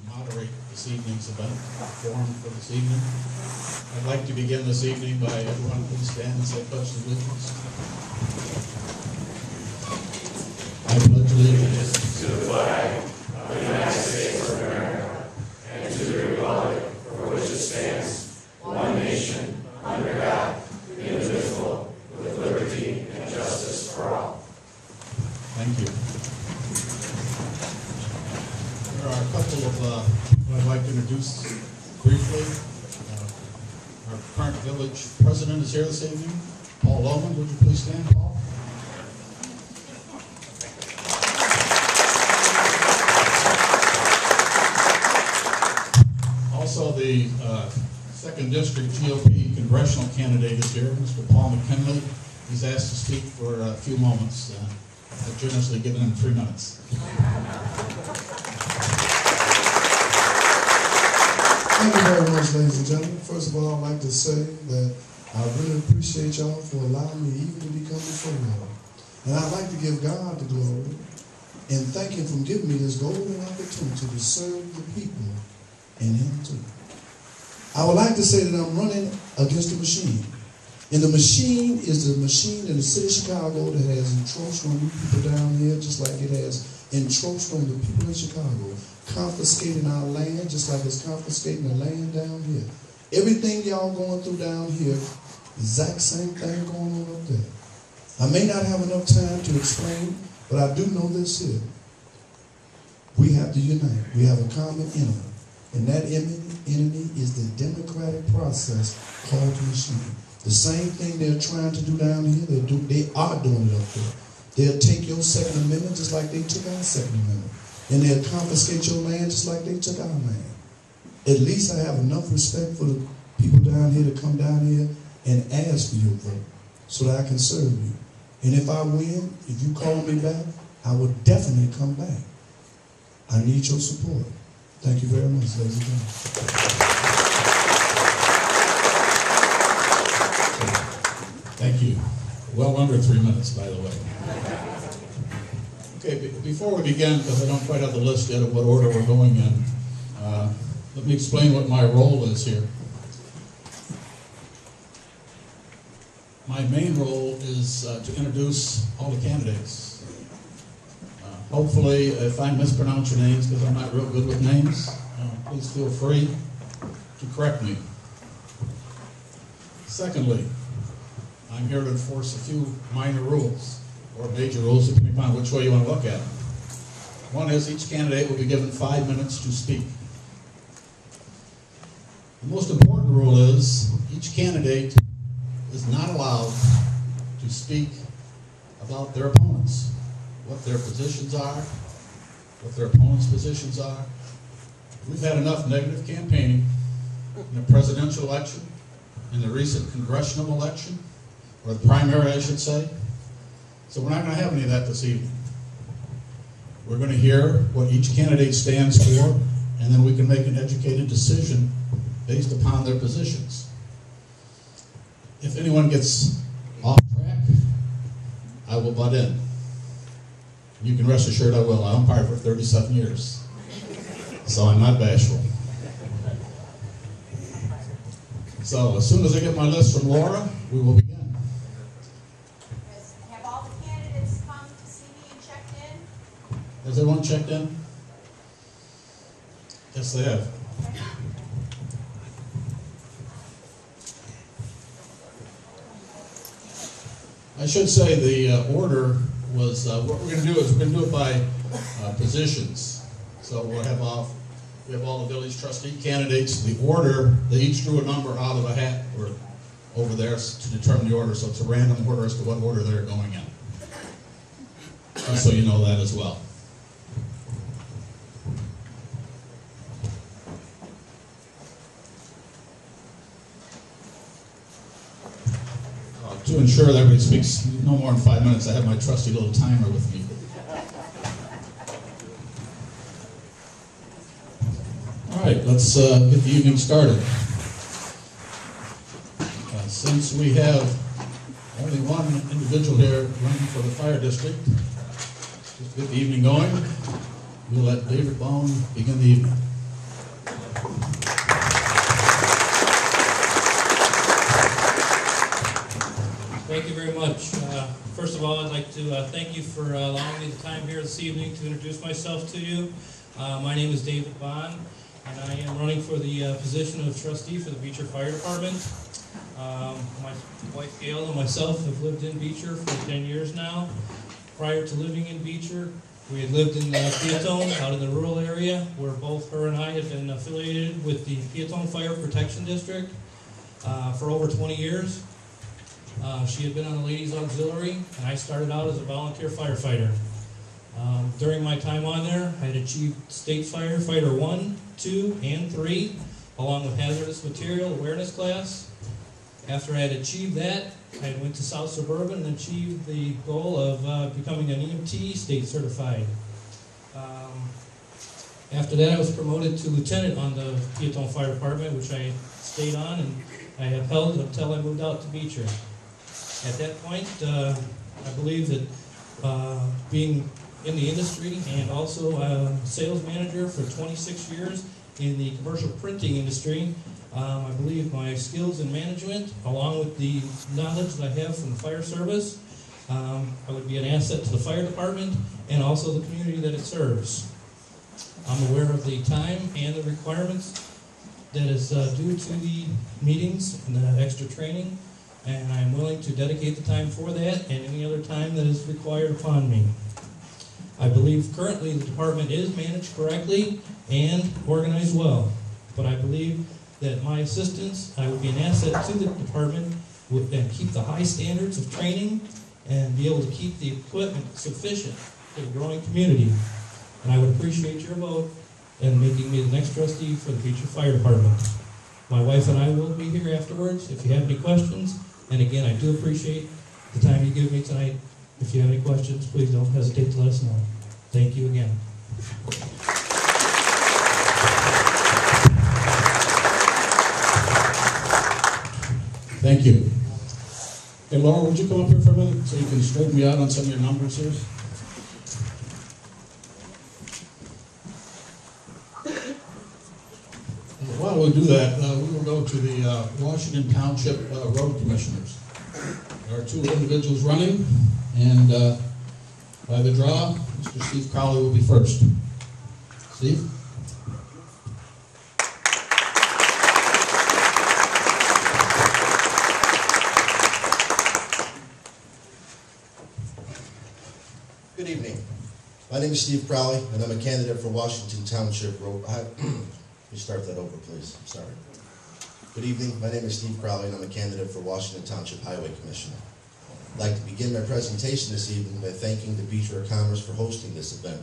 moderate this evening's event, forum for this evening. I'd like to begin this evening by everyone please stand and say pledge of allegiance. I pledge allegiance to the flag of the United States of America and to the republic for which it stands, one nation, under God, indivisible, with liberty and justice for all. Thank you. There are a couple of people I'd like to introduce briefly. Our current village president is here this evening, Paul Loman. Would you please stand, Paul? Also, the 2nd District GOP congressional candidate is here, Mr. Paul McKinley. He's asked to speak for a few moments. I've generously given him 3 minutes. Thank you very much, ladies and gentlemen. First of all, I'd like to say that I really appreciate y'all for allowing me even to become before y'all. And I'd like to give God the glory and thank Him for giving me this golden opportunity to serve the people and Him too. I would like to say that I'm running against a machine. And the machine is the machine in the city of Chicago that has encroached on you people down here just like it has encroached on the people in Chicago. Confiscating our land just like it's confiscating the land down here. Everything y'all going through down here, exact same thing going on up there. I may not have enough time to explain, but I do know this here. We have to unite. We have a common enemy. And that enemy is the democratic process called the machine. The same thing they're trying to do down here, they are doing it up there. They'll take your Second Amendment just like they took our Second Amendment. And they'll confiscate your land just like they took our land. At least I have enough respect for the people down here to come down here and ask for your vote so that I can serve you. And if I win, if you call me back, I will definitely come back. I need your support. Thank you very much, ladies and gentlemen. Thank you. Well under 3 minutes, by the way. Okay, before we begin, because I don't quite have the list yet of what order we're going in, let me explain what my role is here. My main role is to introduce all the candidates. Hopefully, if I mispronounce your names, because I'm not real good with names, please feel free to correct me. Secondly, I'm here to enforce a few minor rules, or major rules, depending upon which way you want to look at them. One is each candidate will be given 5 minutes to speak. The most important rule is each candidate is not allowed to speak about their opponents, what their positions are, what their opponents' positions are. We've had enough negative campaigning in the presidential election, in the recent congressional election, or the primary, I should say. So we're not going to have any of that this evening. We're going to hear what each candidate stands for, and then we can make an educated decision based upon their positions. If anyone gets off track, I will butt in. You can rest assured I will. I umpired for 37 years, so I'm not bashful. So as soon as I get my list from Laura, we will begin. Have all the candidates come to see me and checked in? Has everyone checked in? Yes, they have. Okay. I should say the order was, what we're going to do is we're going to do it by positions. So we have all the village trustee candidates. The order, they each drew a number out of a hat or over there to determine the order. So it's a random order as to what order they're going in. Just so you know that as well. To ensure that everybody speaks no more than 5 minutes, I have my trusty little timer with me. All right, let's get the evening started. Since we have only one individual here running for the fire district, just to get the evening going, we'll let David Bone begin the evening. much. First of all, I'd like to thank you for allowing me the time here this evening to introduce myself to you. My name is David Bond, and I am running for the position of trustee for the Beecher Fire Department. My wife Gail and myself have lived in Beecher for 10 years now. Prior to living in Beecher, we had lived in Peatone, out in the rural area, where both her and I had been affiliated with the Peatone Fire Protection District for over 20 years. She had been on the Ladies Auxiliary, and I started out as a volunteer firefighter. During my time on there, I had achieved State Firefighter 1, 2, and 3, along with Hazardous Material Awareness Class. After I had achieved that, I went to South Suburban and achieved the goal of becoming an EMT state certified. After that, I was promoted to lieutenant on the Peatone Fire Department, which I stayed on and I have held until I moved out to Beecher. At that point, I believe that being in the industry and also a sales manager for 26 years in the commercial printing industry, I believe my skills in management, along with the knowledge that I have from the fire service, I would be an asset to the fire department and also the community that it serves. I'm aware of the time and the requirements that is due to the meetings and the extra training, and I am willing to dedicate the time for that and any other time that is required upon me. I believe currently the department is managed correctly and organized well, but I believe that my assistance, I would be an asset to the department and keep the high standards of training and be able to keep the equipment sufficient for the growing community. And I would appreciate your vote in making me the next trustee for the Beecher Fire Department. My wife and I will be here afterwards if you have any questions. And again, I do appreciate the time you give me tonight. If you have any questions, please don't hesitate to let us know. Thank you again. Thank you. Hey, Laura, would you come up here for a minute so you can straighten me out on some of your numbers here? While we do that, we will go to the Washington Township Road Commissioners. There are two individuals running, and by the draw, Mr. Steve Crowley will be first. Steve? Good evening. My name is Steve Crowley, and I'm a candidate for Washington Township Road. Let me start that over, please. I'm sorry. Good evening. My name is Steve Crowley, and I'm a candidate for Washington Township Highway Commissioner. I'd like to begin my presentation this evening by thanking the Beecher of Commerce for hosting this event.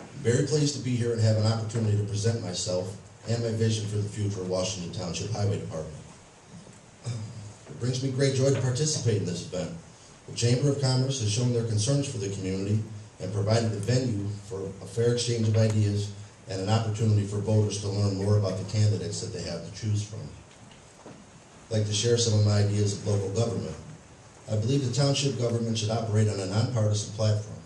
I'm very pleased to be here and have an opportunity to present myself and my vision for the future of Washington Township Highway Department. It brings me great joy to participate in this event. The Chamber of Commerce has shown their concerns for the community and provided a venue for a fair exchange of ideas and an opportunity for voters to learn more about the candidates that they have to choose from. I'd like to share some of my ideas of local government. I believe the township government should operate on a nonpartisan platform.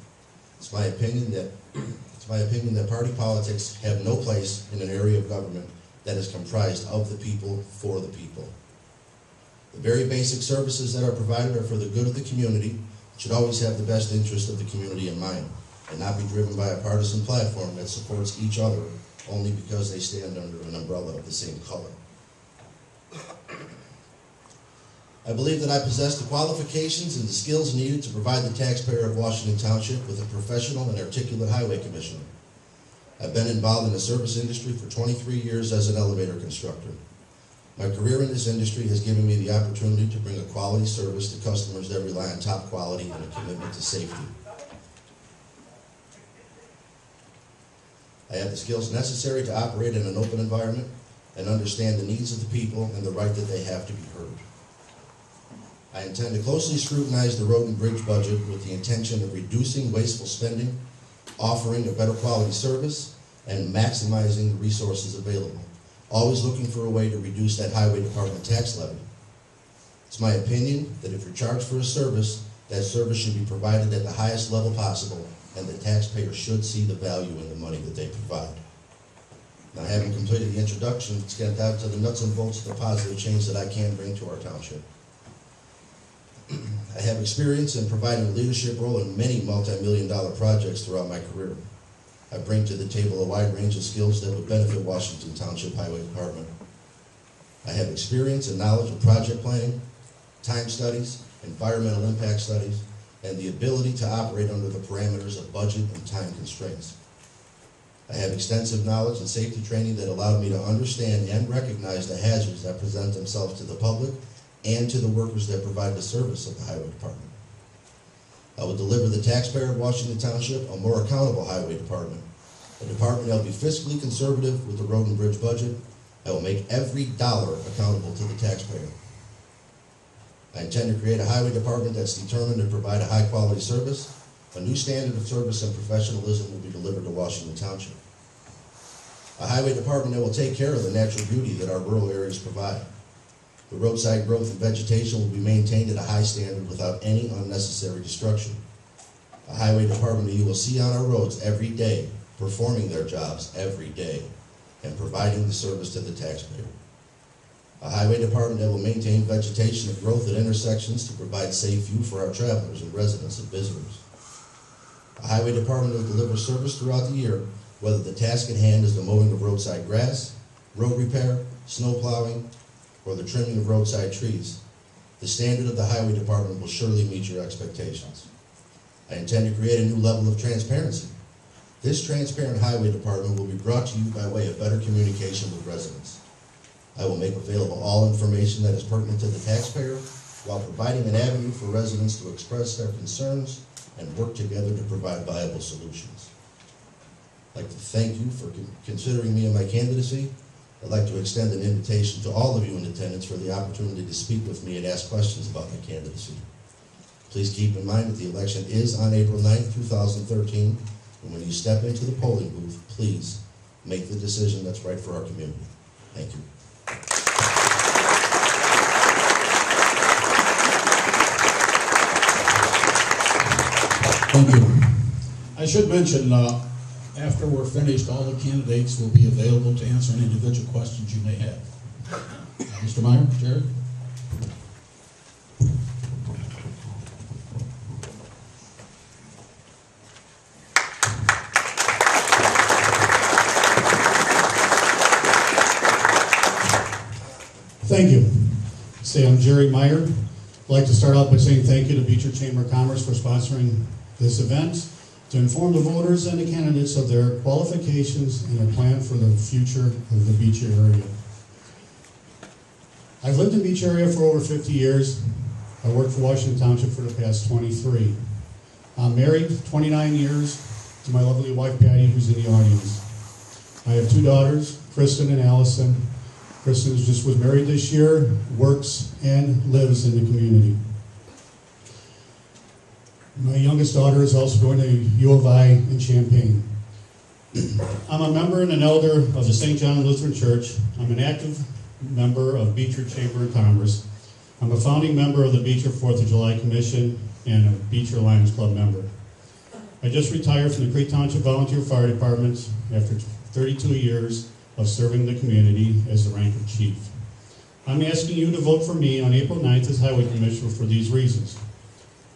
It's my opinion that party politics have no place in an area of government that is comprised of the people, for the people. The very basic services that are provided are for the good of the community, should always have the best interest of the community in mind, and not be driven by a partisan platform that supports each other only because they stand under an umbrella of the same color. I believe that I possess the qualifications and the skills needed to provide the taxpayer of Washington Township with a professional and articulate highway commissioner. I've been involved in the service industry for 23 years as an elevator constructor. My career in this industry has given me the opportunity to bring a quality service to customers that rely on top quality and a commitment to safety. I have the skills necessary to operate in an open environment and understand the needs of the people and the right that they have to be heard. I intend to closely scrutinize the road and bridge budget with the intention of reducing wasteful spending, offering a better quality service, and maximizing the resources available, always looking for a way to reduce that highway department tax levy. It's my opinion that if you're charged for a service, that service should be provided at the highest level possible, and the taxpayer should see the value in the money that they provide. Now, having completed the introduction, let's get down to the nuts and bolts of the positive change that I can bring to our township. I have experience in providing a leadership role in many multi-million-dollar projects throughout my career. I bring to the table a wide range of skills that would benefit Washington Township Highway Department. I have experience and knowledge of project planning, time studies, environmental impact studies, and the ability to operate under the parameters of budget and time constraints. I have extensive knowledge and safety training that allowed me to understand and recognize the hazards that present themselves to the public and to the workers that provide the service of the Highway Department. I will deliver the taxpayer of Washington Township a more accountable Highway Department, a department that will be fiscally conservative with the road and bridge budget. I will make every dollar accountable to the taxpayer. I intend to create a highway department that's determined to provide a high-quality service. A new standard of service and professionalism will be delivered to Washington Township. A highway department that will take care of the natural beauty that our rural areas provide. The roadside growth and vegetation will be maintained at a high standard without any unnecessary destruction. A highway department that you will see on our roads every day, performing their jobs every day, and providing the service to the taxpayer. A highway department that will maintain vegetation and growth at intersections to provide safe view for our travelers and residents and visitors. A highway department that will deliver service throughout the year, whether the task at hand is the mowing of roadside grass, road repair, snow plowing, or the trimming of roadside trees. The standard of the highway department will surely meet your expectations. I intend to create a new level of transparency. This transparent highway department will be brought to you by way of better communication with residents. I will make available all information that is pertinent to the taxpayer while providing an avenue for residents to express their concerns and work together to provide viable solutions. I'd like to thank you for considering me in my candidacy. I'd like to extend an invitation to all of you in attendance for the opportunity to speak with me and ask questions about my candidacy. Please keep in mind that the election is on April 9th, 2013, and when you step into the polling booth, please make the decision that's right for our community. Thank you. Thank you. I should mention, after we're finished, all the candidates will be available to answer any individual questions you may have. Mr. Meyer, Jared? Thank you. I'm Jerry Meyer. I'd like to start out by saying thank you to Beecher Chamber of Commerce for sponsoring this event to inform the voters and the candidates of their qualifications and their plan for the future of the Beecher area. I've lived in Beecher area for over 50 years. I worked for Washington Township for the past 23. I'm married 29 years to my lovely wife Patty, who's in the audience. I have two daughters, Kristen and Allison. Kristen just was married this year, works and lives in the community. My youngest daughter is also going to U of I in Champaign. I'm a member and an elder of the St. John Lutheran Church. I'm an active member of Beecher Chamber of Commerce. I'm a founding member of the Beecher 4th of July Commission and a Beecher Lions Club member. I just retired from the Creek Township Volunteer Fire Department after 32 years of serving the community as the rank of chief. I'm asking you to vote for me on April 9th as Highway Commissioner for these reasons.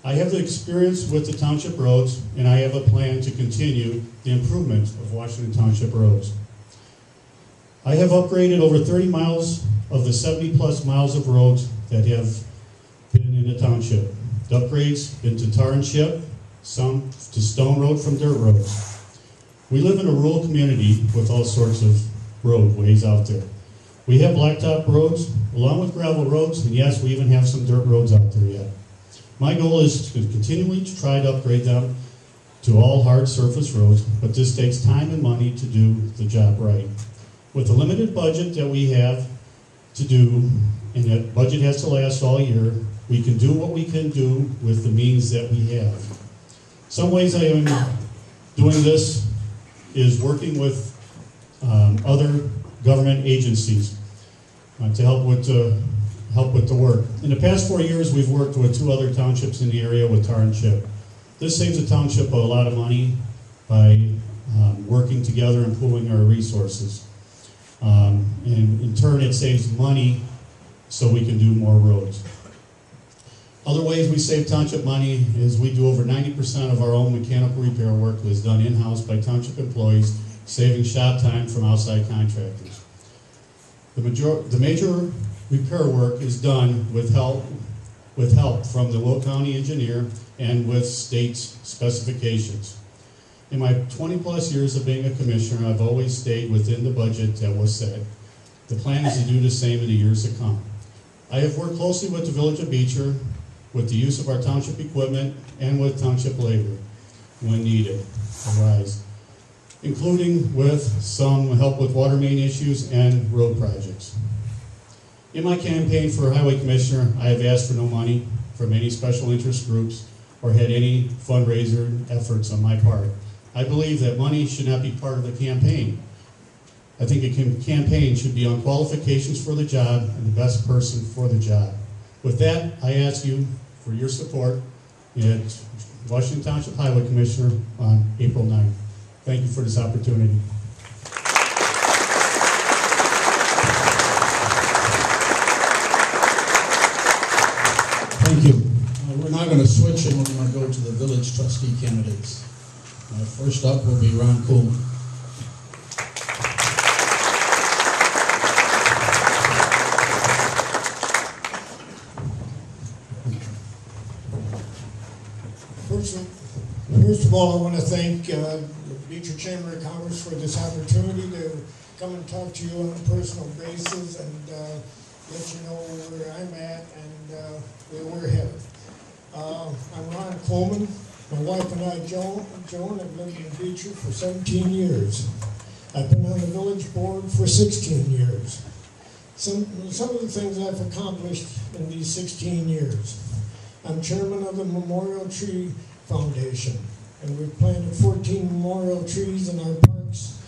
I have the experience with the township roads, and I have a plan to continue the improvement of Washington Township roads. I have upgraded over 30 miles of the 70-plus miles of roads that have been in the township. The upgrades been to tar and chip, some to stone road from dirt roads. We live in a rural community with all sorts of roadways out there. We have blacktop roads along with gravel roads, and yes, we even have some dirt roads out there yet. My goal is to continually try to upgrade them to all hard surface roads, but this takes time and money to do the job right. With the limited budget that we have to do, and that budget has to last all year, we can do what we can do with the means that we have. Some ways I am doing this is working with other government agencies to help with the work. In the past 4 years, we've worked with 2 other townships in the area with tar and chip. This saves the township a lot of money by working together and pooling our resources. And in turn, it saves money so we can do more roads. Other ways we save township money is we do over 90% of our own mechanical repair work was done in-house by township employees, saving shop time from outside contractors. The major repair work is done with help from the Will County engineer and with state's specifications. In my 20-plus years of being a commissioner, I've always stayed within the budget that was set. The plan is to do the same in the years to come. I have worked closely with the Village of Beecher with the use of our township equipment and with township labor when needed arise, including with some help with water main issues and road projects. In my campaign for Highway Commissioner, I have asked for no money from any special interest groups or had any fundraiser efforts on my part. I believe that money should not be part of the campaign. I think a campaign should be on qualifications for the job and the best person for the job. With that, I ask you for your support at Washington Township Highway Commissioner on April 9th. Thank you for this opportunity. Thank you. We're now going to switch and we're going to go to the village trustee candidates. First up will be Ron Coleman. First of all, I want to thank the Beecher Chamber of Commerce for this opportunity to come and talk to you on a personal basis and let you know where I'm at and where we're headed. I'm Ron Coleman. My wife and I, Joan, have lived in Beecher for 17 years. I've been on the village board for 16 years. Some of the things I've accomplished in these 16 years. I'm chairman of the Memorial Tree Foundation, and we've planted 14 memorial trees in our parks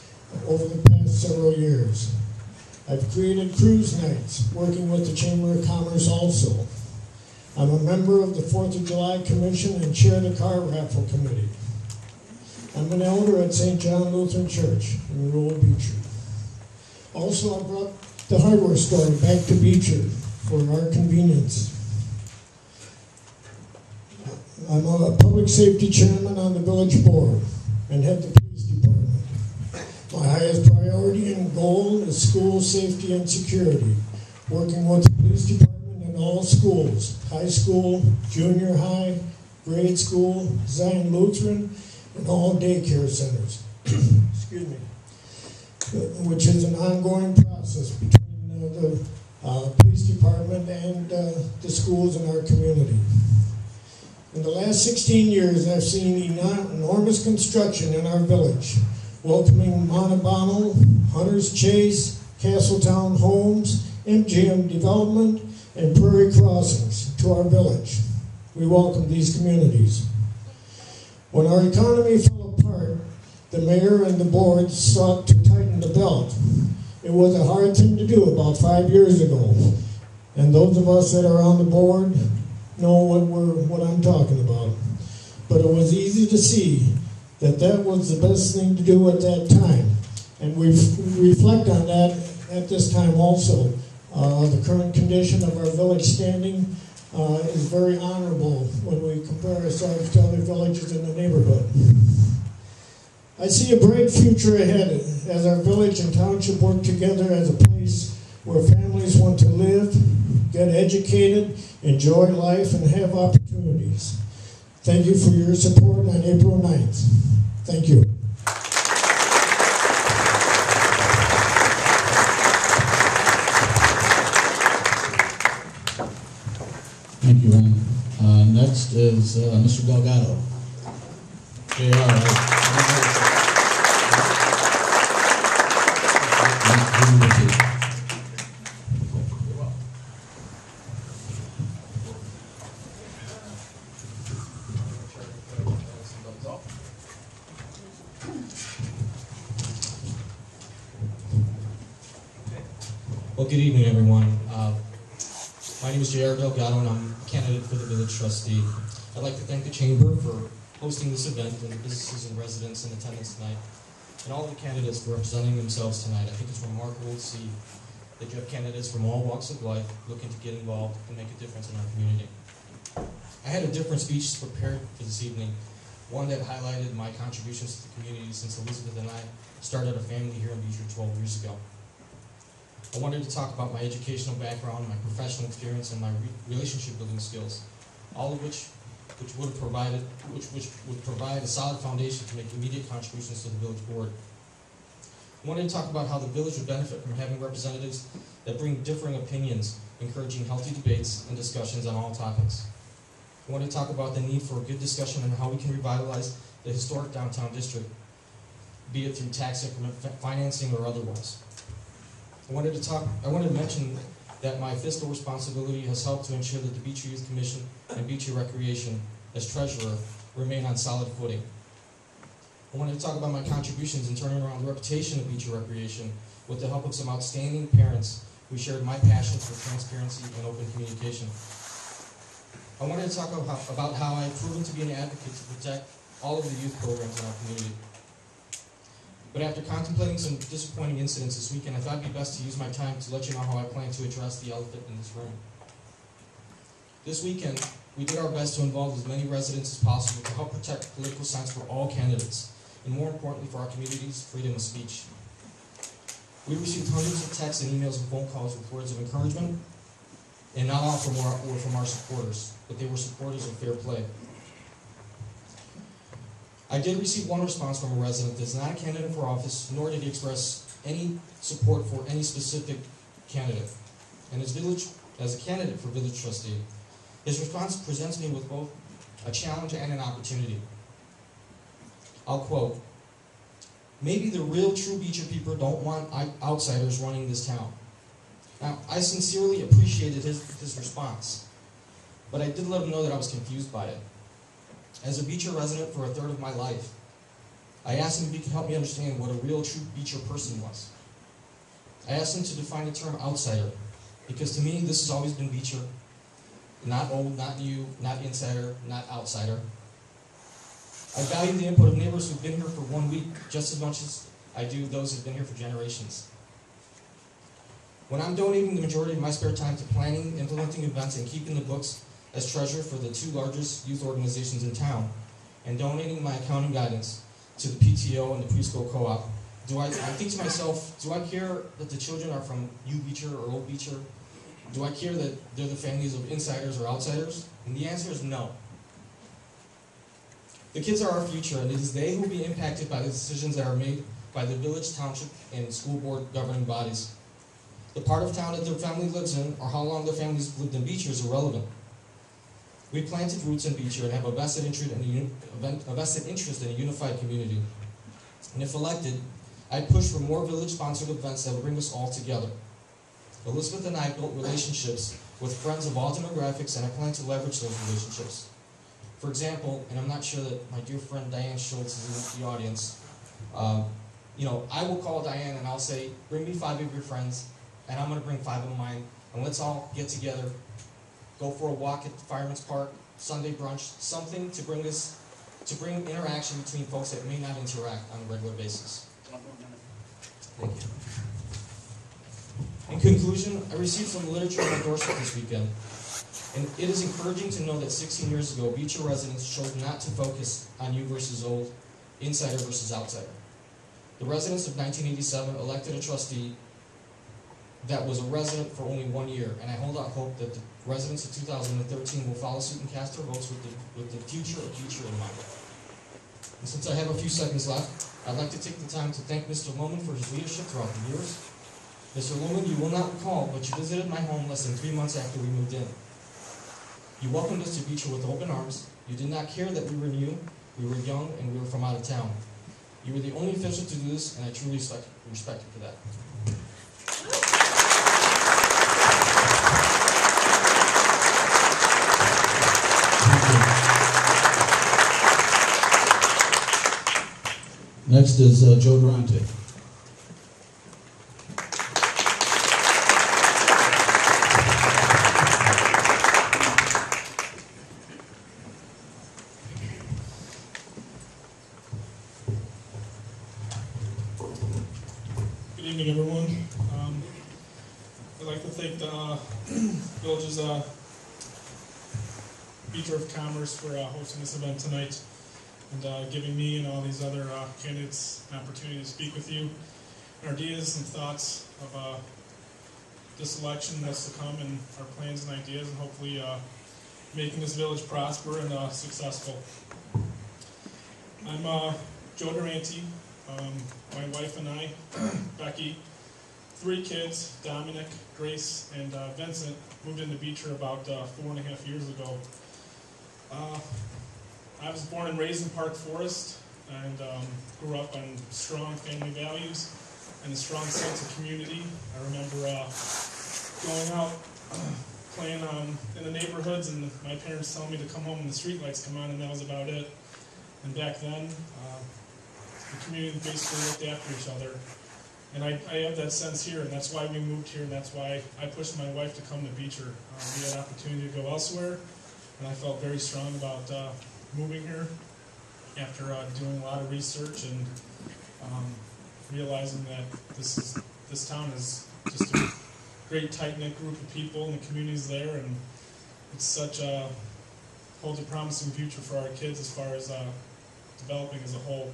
over the past several years. I've created cruise nights, working with the Chamber of Commerce also. I'm a member of the 4th of July Commission and chair the car raffle committee. I'm an elder at St. John Lutheran Church in rural Beecher. Also, I brought the hardware store back to Beecher for our convenience. I'm a public safety chairman on the village board and head the police department. My highest priority and goal is school safety and security, working with the police department in all schools, high school, junior high, grade school, Zion Lutheran, and all daycare centers. Excuse me. Which is an ongoing process between the police department and the schools in our community. In the last 16 years, I've seen enormous construction in our village, welcoming Montebonno, Hunter's Chase, Castletown Homes, MGM Development, and Prairie Crossings to our village. We welcome these communities. When our economy fell apart, the mayor and the board sought to tighten the belt. It was a hard thing to do about 5 years ago, and those of us that are on the board know what I'm talking about. But it was easy to see that that was the best thing to do at that time. And we reflect on that at this time also. The current condition of our village standing is very honorable when we compare ourselves to other villages in the neighborhood. I see a bright future ahead as our village and township work together as a place where families want to live, get educated, enjoy life, and have opportunities. Thank you for your support on April 9th. Thank you. Thank you, Ron. Next is Mr. Delgado. JR. Well, good evening, everyone. My name is J.R. Delgado, and I'm a candidate for the village trustee. I'd like to thank the Chamber for hosting this event and the businesses and residents in attendance tonight, and all the candidates for representing themselves tonight. I think it's remarkable to see that you have candidates from all walks of life looking to get involved and make a difference in our community. I had a different speech prepared for this evening, one that highlighted my contributions to the community since Elizabeth and I started a family here in Beecher 12 years ago. I wanted to talk about my educational background, my professional experience, and my relationship building skills, all of which would provide a solid foundation to make immediate contributions to the village board. I wanted to talk about how the village would benefit from having representatives that bring differing opinions, encouraging healthy debates and discussions on all topics. I wanted to talk about the need for a good discussion on how we can revitalize the historic downtown district, be it through tax increment financing or otherwise. I wanted to mention that my fiscal responsibility has helped to ensure that the Beecher Youth Commission and Beecher Recreation, as treasurer, remain on solid footing. I wanted to talk about my contributions in turning around the reputation of Beecher Recreation with the help of some outstanding parents who shared my passion for transparency and open communication. I wanted to talk about how I've proven to be an advocate to protect all of the youth programs in our community. But after contemplating some disappointing incidents this weekend, I thought it'd be best to use my time to let you know how I plan to address the elephant in this room. This weekend, we did our best to involve as many residents as possible to help protect political signs for all candidates, and more importantly for our community's freedom of speech. We received hundreds of texts and emails and phone calls with words of encouragement, and not all were from our supporters, but they were supporters of fair play. I did receive one response from a resident that is not a candidate for office, nor did he express any support for any specific candidate. And as a candidate for village trustee, his response presents me with both a challenge and an opportunity. I'll quote, "Maybe the real true Beecher people don't want outsiders running this town." Now, I sincerely appreciated his response, but I did let him know that I was confused by it. As a Beecher resident for a third of my life, I asked him if he could help me understand what a real true Beecher person was. I asked him to define the term outsider, because to me this has always been Beecher. Not old, not new, not insider, not outsider. I value the input of neighbors who've been here for 1 week just as much as I do those who've been here for generations. When I'm donating the majority of my spare time to planning, implementing events, and keeping the books as treasurer for the 2 largest youth organizations in town, and donating my accounting guidance to the PTO and the preschool co-op, I think to myself, do I care that the children are from New Beecher or Old Beecher? Do I care that they're the families of insiders or outsiders? And the answer is no. The kids are our future, and it is they who will be impacted by the decisions that are made by the village, township, and school board governing bodies. The part of town that their family lives in, or how long their families lived in Beecher, is irrelevant. We planted roots in Beecher and have a vested interest in a unified community. And if elected, I'd push for more village-sponsored events that would bring us all together. Elizabeth and I built relationships with friends of all demographics, and I plan to leverage those relationships. For example, and I'm not sure that my dear friend Diane Schultz is in the audience, I will call Diane and I'll say, bring me 5 of your friends, and I'm going to bring 5 of mine, and let's all get together, go for a walk at the Fireman's Park, Sunday brunch, something to bring interaction between folks that may not interact on a regular basis. Thank you. In conclusion, I received some literature on my doorstep this weekend, and it is encouraging to know that 16 years ago, Beecher residents chose not to focus on new versus old, insider versus outsider. The residents of 1987 elected a trustee that was a resident for only 1 year, and I hold out hope that the residents of 2013 will follow suit and cast their votes with the future of Beecher in mind. And since I have a few seconds left, I'd like to take the time to thank Mr. Lohman for his leadership throughout the years. Mr. Lohman, you will not recall, but you visited my home less than 3 months after we moved in. You welcomed us to Beecher with open arms. You did not care that we were new, we were young, and we were from out of town. You were the only official to do this, and I truly respect you for that. Next is Joe Durante. Good evening, everyone. I'd like to thank the village's Beecher of Commerce for hosting this event tonight and giving me and all these other candidates an opportunity to speak with you, ideas and thoughts of this election that's to come, and our plans and ideas, and hopefully making this village prosper and successful. I'm Joe Durante. My wife and I, Becky, 3 kids, Dominic, Grace, and Vincent, moved into Beecher about 4.5 years ago. I was born and raised in Park Forest and grew up on strong family values and a strong sense of community. I remember going out playing in the neighborhoods and my parents telling me to come home when the street lights come on, and that was about it. And back then, the community basically looked after each other. And I have that sense here, and that's why we moved here, and that's why I pushed my wife to come to Beecher. We had an opportunity to go elsewhere, and I felt very strong about moving here after doing a lot of research and realizing that this town is just a great tight-knit group of people, and the community's there, and it's such holds a promising future for our kids as far as developing as a whole.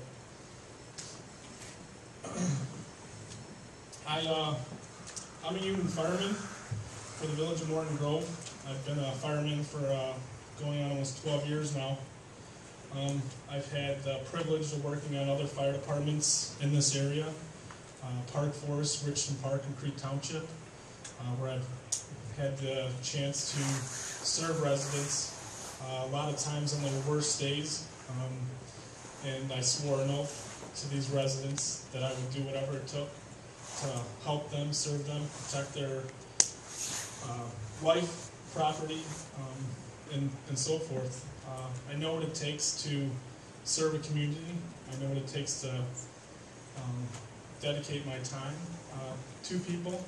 I'm a union fireman for the village of Morton Grove. I've been a fireman for going on almost 12 years now. I've had the privilege of working on other fire departments in this area, Park Forest, Richmond Park, and Creek Township, where I've had the chance to serve residents a lot of times on their worst days, and I swore an oath to these residents that I would do whatever it took to help them, serve them, protect their life, property, and so forth. I know what it takes to serve a community. I know what it takes to dedicate my time to people.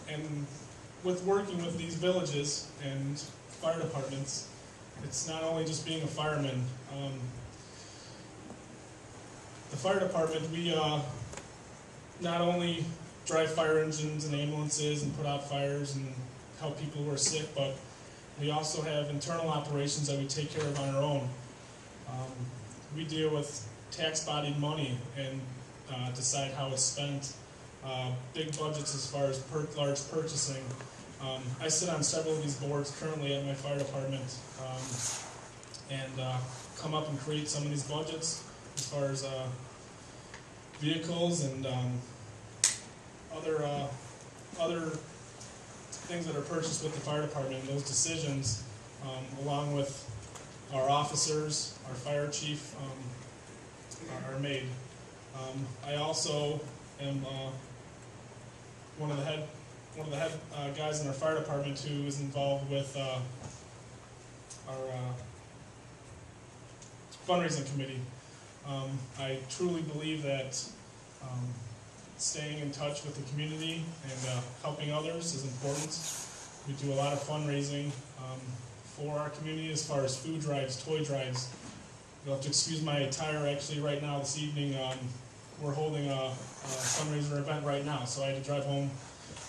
And with working with these villages and fire departments, it's not only just being a fireman. The fire department, we not only drive fire engines and ambulances and put out fires and help people who are sick, but we also have internal operations that we take care of on our own. We deal with tax-bodied money and decide how it's spent. Big budgets as far as large purchasing. I sit on several of these boards currently at my fire department, and come up and create some of these budgets as far as vehicles and other things that are purchased with the fire department. And those decisions, along with our officers, our fire chief, are made. I also am one of the head guys in our fire department who is involved with our fundraising committee. I truly believe that staying in touch with the community and helping others is important. We do a lot of fundraising for our community as far as food drives, toy drives. You'll have to excuse my attire actually right now this evening. We're holding a fundraiser event right now, so I had to drive home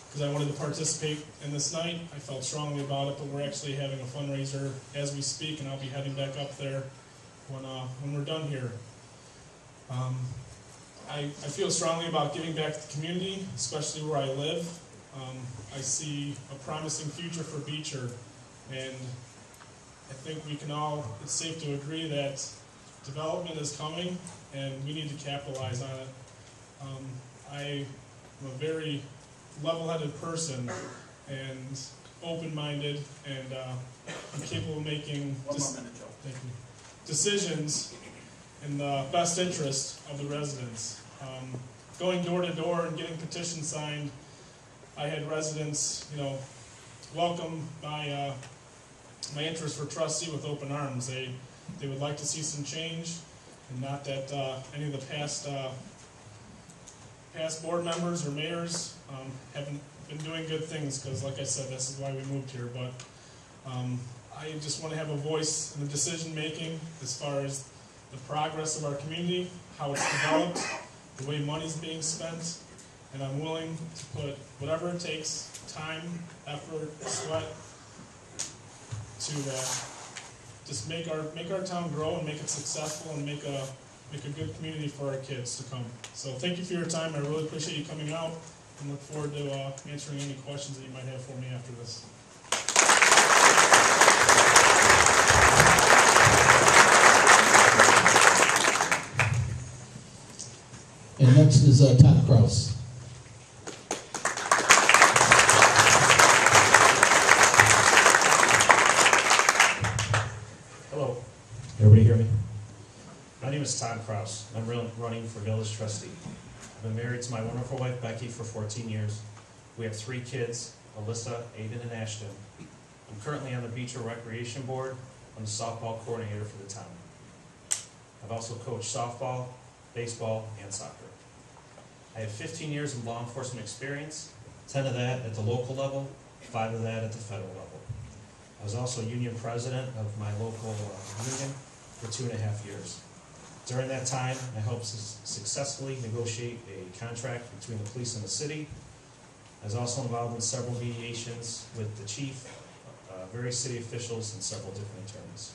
because I wanted to participate in this night. I felt strongly about it, but we're actually having a fundraiser as we speak, and I'll be heading back up there when we're done here. I feel strongly about giving back to the community, especially where I live. I see a promising future for Beecher, and I think we can all, it's safe to agree that development is coming, and we need to capitalize on it. I am a very level-headed person, and open-minded, and I'm capable of making decisions in the best interest of the residents. Going door to door and getting petitions signed, I had residents, welcome my interest for trustee with open arms. They would like to see some change, and not that any of the past board members or mayors haven't been doing good things, because like I said, this is why we moved here. But I just want to have a voice in the decision making as far as the progress of our community, how it's developed, the way money's being spent, and I'm willing to put whatever it takes, time, effort, sweat, to just make our town grow and make it successful and make a good community for our kids to come. So thank you for your time. I really appreciate you coming out and look forward to answering any questions that you might have for me after this. And next is Todd Kraus. Hello. Everybody hear me? My name is Todd Kraus. I'm running for village trustee. I've been married to my wonderful wife Becky for 14 years. We have 3 kids, Alyssa, Aiden, and Ashton. I'm currently on the Beecher Recreation Board. I'm the softball coordinator for the town. I've also coached softball, baseball, and soccer. I have 15 years of law enforcement experience, 10 of that at the local level, 5 of that at the federal level. I was also union president of my local union for 2.5 years. During that time, I helped successfully negotiate a contract between the police and the city. I was also involved in several mediations with the chief, various city officials, and several different attorneys.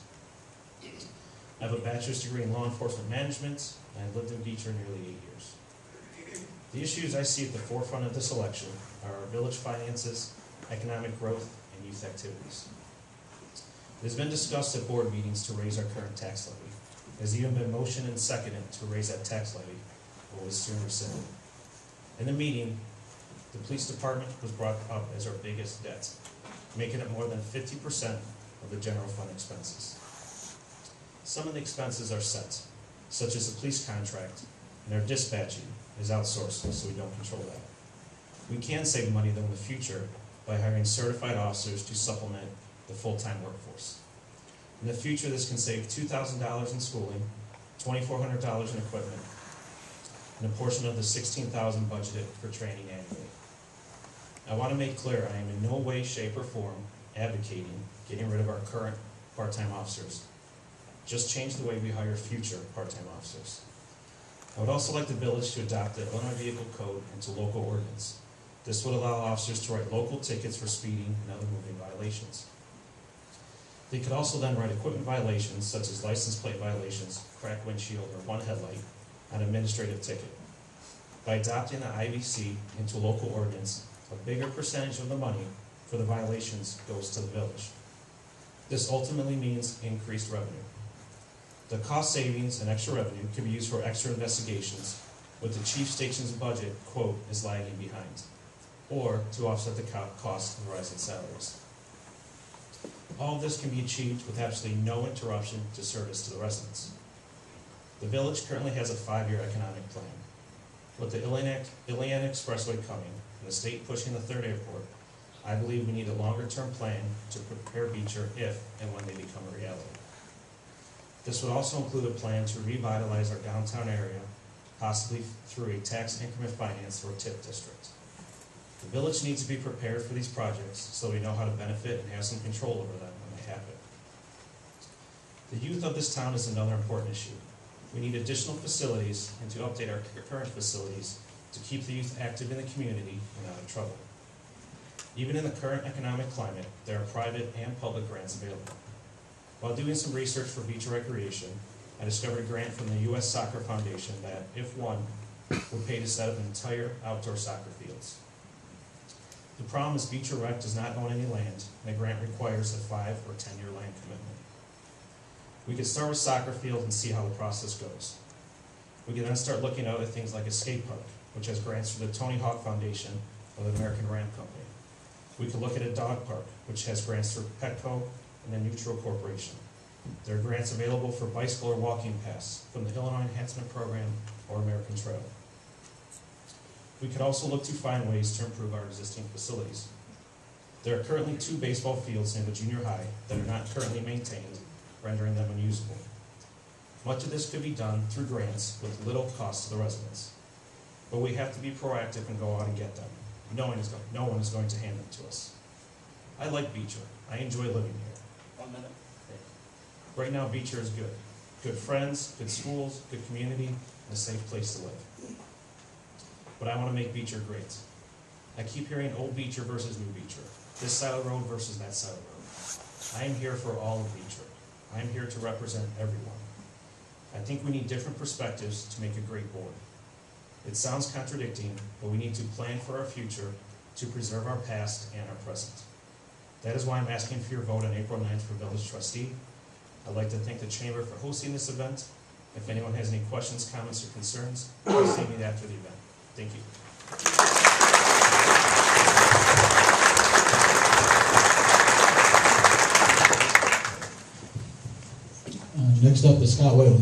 I have a bachelor's degree in law enforcement management, and I lived in Beecher nearly 8 years. The issues I see at the forefront of this election are our village finances, economic growth, and youth activities. It has been discussed at board meetings to raise our current tax levy. It has even been motioned and seconded to raise that tax levy, but was soon rescinded. In the meeting, the police department was brought up as our biggest debt, making it more than 50% of the general fund expenses. Some of the expenses are set, such as the police contract, and our dispatching is outsourced, so we don't control that. We can save money though in the future by hiring certified officers to supplement the full-time workforce. In the future, this can save $2,000 in schooling, $2,400 in equipment, and a portion of the $16,000 budgeted for training annually. I want to make clear I am in no way, shape, or form advocating getting rid of our current part-time officers. Just change the way we hire future part-time officers. I would also like the village to adopt the Illinois Vehicle Code into local ordinance. This would allow officers to write local tickets for speeding and other moving violations. They could also then write equipment violations, such as license plate violations, cracked windshield, or one headlight, on an administrative ticket. By adopting the IVC into local ordinance, a bigger percentage of the money for the violations goes to the village. This ultimately means increased revenue. The cost savings and extra revenue can be used for extra investigations, with the chief station's budget, quote, is lagging behind, or to offset the cost of rising salaries. All of this can be achieved with absolutely no interruption to service to the residents. The village currently has a 5-year economic plan. With the Iliana Expressway coming and the state pushing the 3rd airport, I believe we need a longer-term plan to prepare Beecher if and when they become a reality. This would also include a plan to revitalize our downtown area, possibly through a tax increment finance or TIP district. The village needs to be prepared for these projects so we know how to benefit and have some control over them when they happen. The youth of this town is another important issue. We need additional facilities and to update our current facilities to keep the youth active in the community and out of trouble. Even in the current economic climate, there are private and public grants available. While doing some research for Beecher Recreation, I discovered a grant from the U.S. Soccer Foundation that, if won, would pay to set up entire outdoor soccer fields. The problem is Beecher Rec does not own any land, and the grant requires a 5 or 10-year land commitment. We could start with soccer field and see how the process goes. We can then start looking at other things like a skate park, which has grants from the Tony Hawk Foundation or the American Ramp Company. We could look at a dog park, which has grants through Petco and the Neutral Corporation. There are grants available for bicycle or walking paths from the Illinois Enhancement Program or American Trail. We could also look to find ways to improve our existing facilities. There are currently 2 baseball fields near the junior high that are not currently maintained, rendering them unusable. Much of this could be done through grants with little cost to the residents. But we have to be proactive and go out and get them. No one is going to hand them to us. I like Beecher. I enjoy living here. 1 minute. Right now, Beecher is good. Good friends, good schools, good community, and a safe place to live. But I want to make Beecher great. I keep hearing old Beecher versus new Beecher. This side of the road versus that side of the road. I am here for all of Beecher. I am here to represent everyone. I think we need different perspectives to make a great board. It sounds contradicting, but we need to plan for our future to preserve our past and our present. That is why I'm asking for your vote on April 9th for Village Trustee. I'd like to thank the Chamber for hosting this event. If anyone has any questions, comments, or concerns, please see me after the event. Thank you. Next up is Scott Whalen.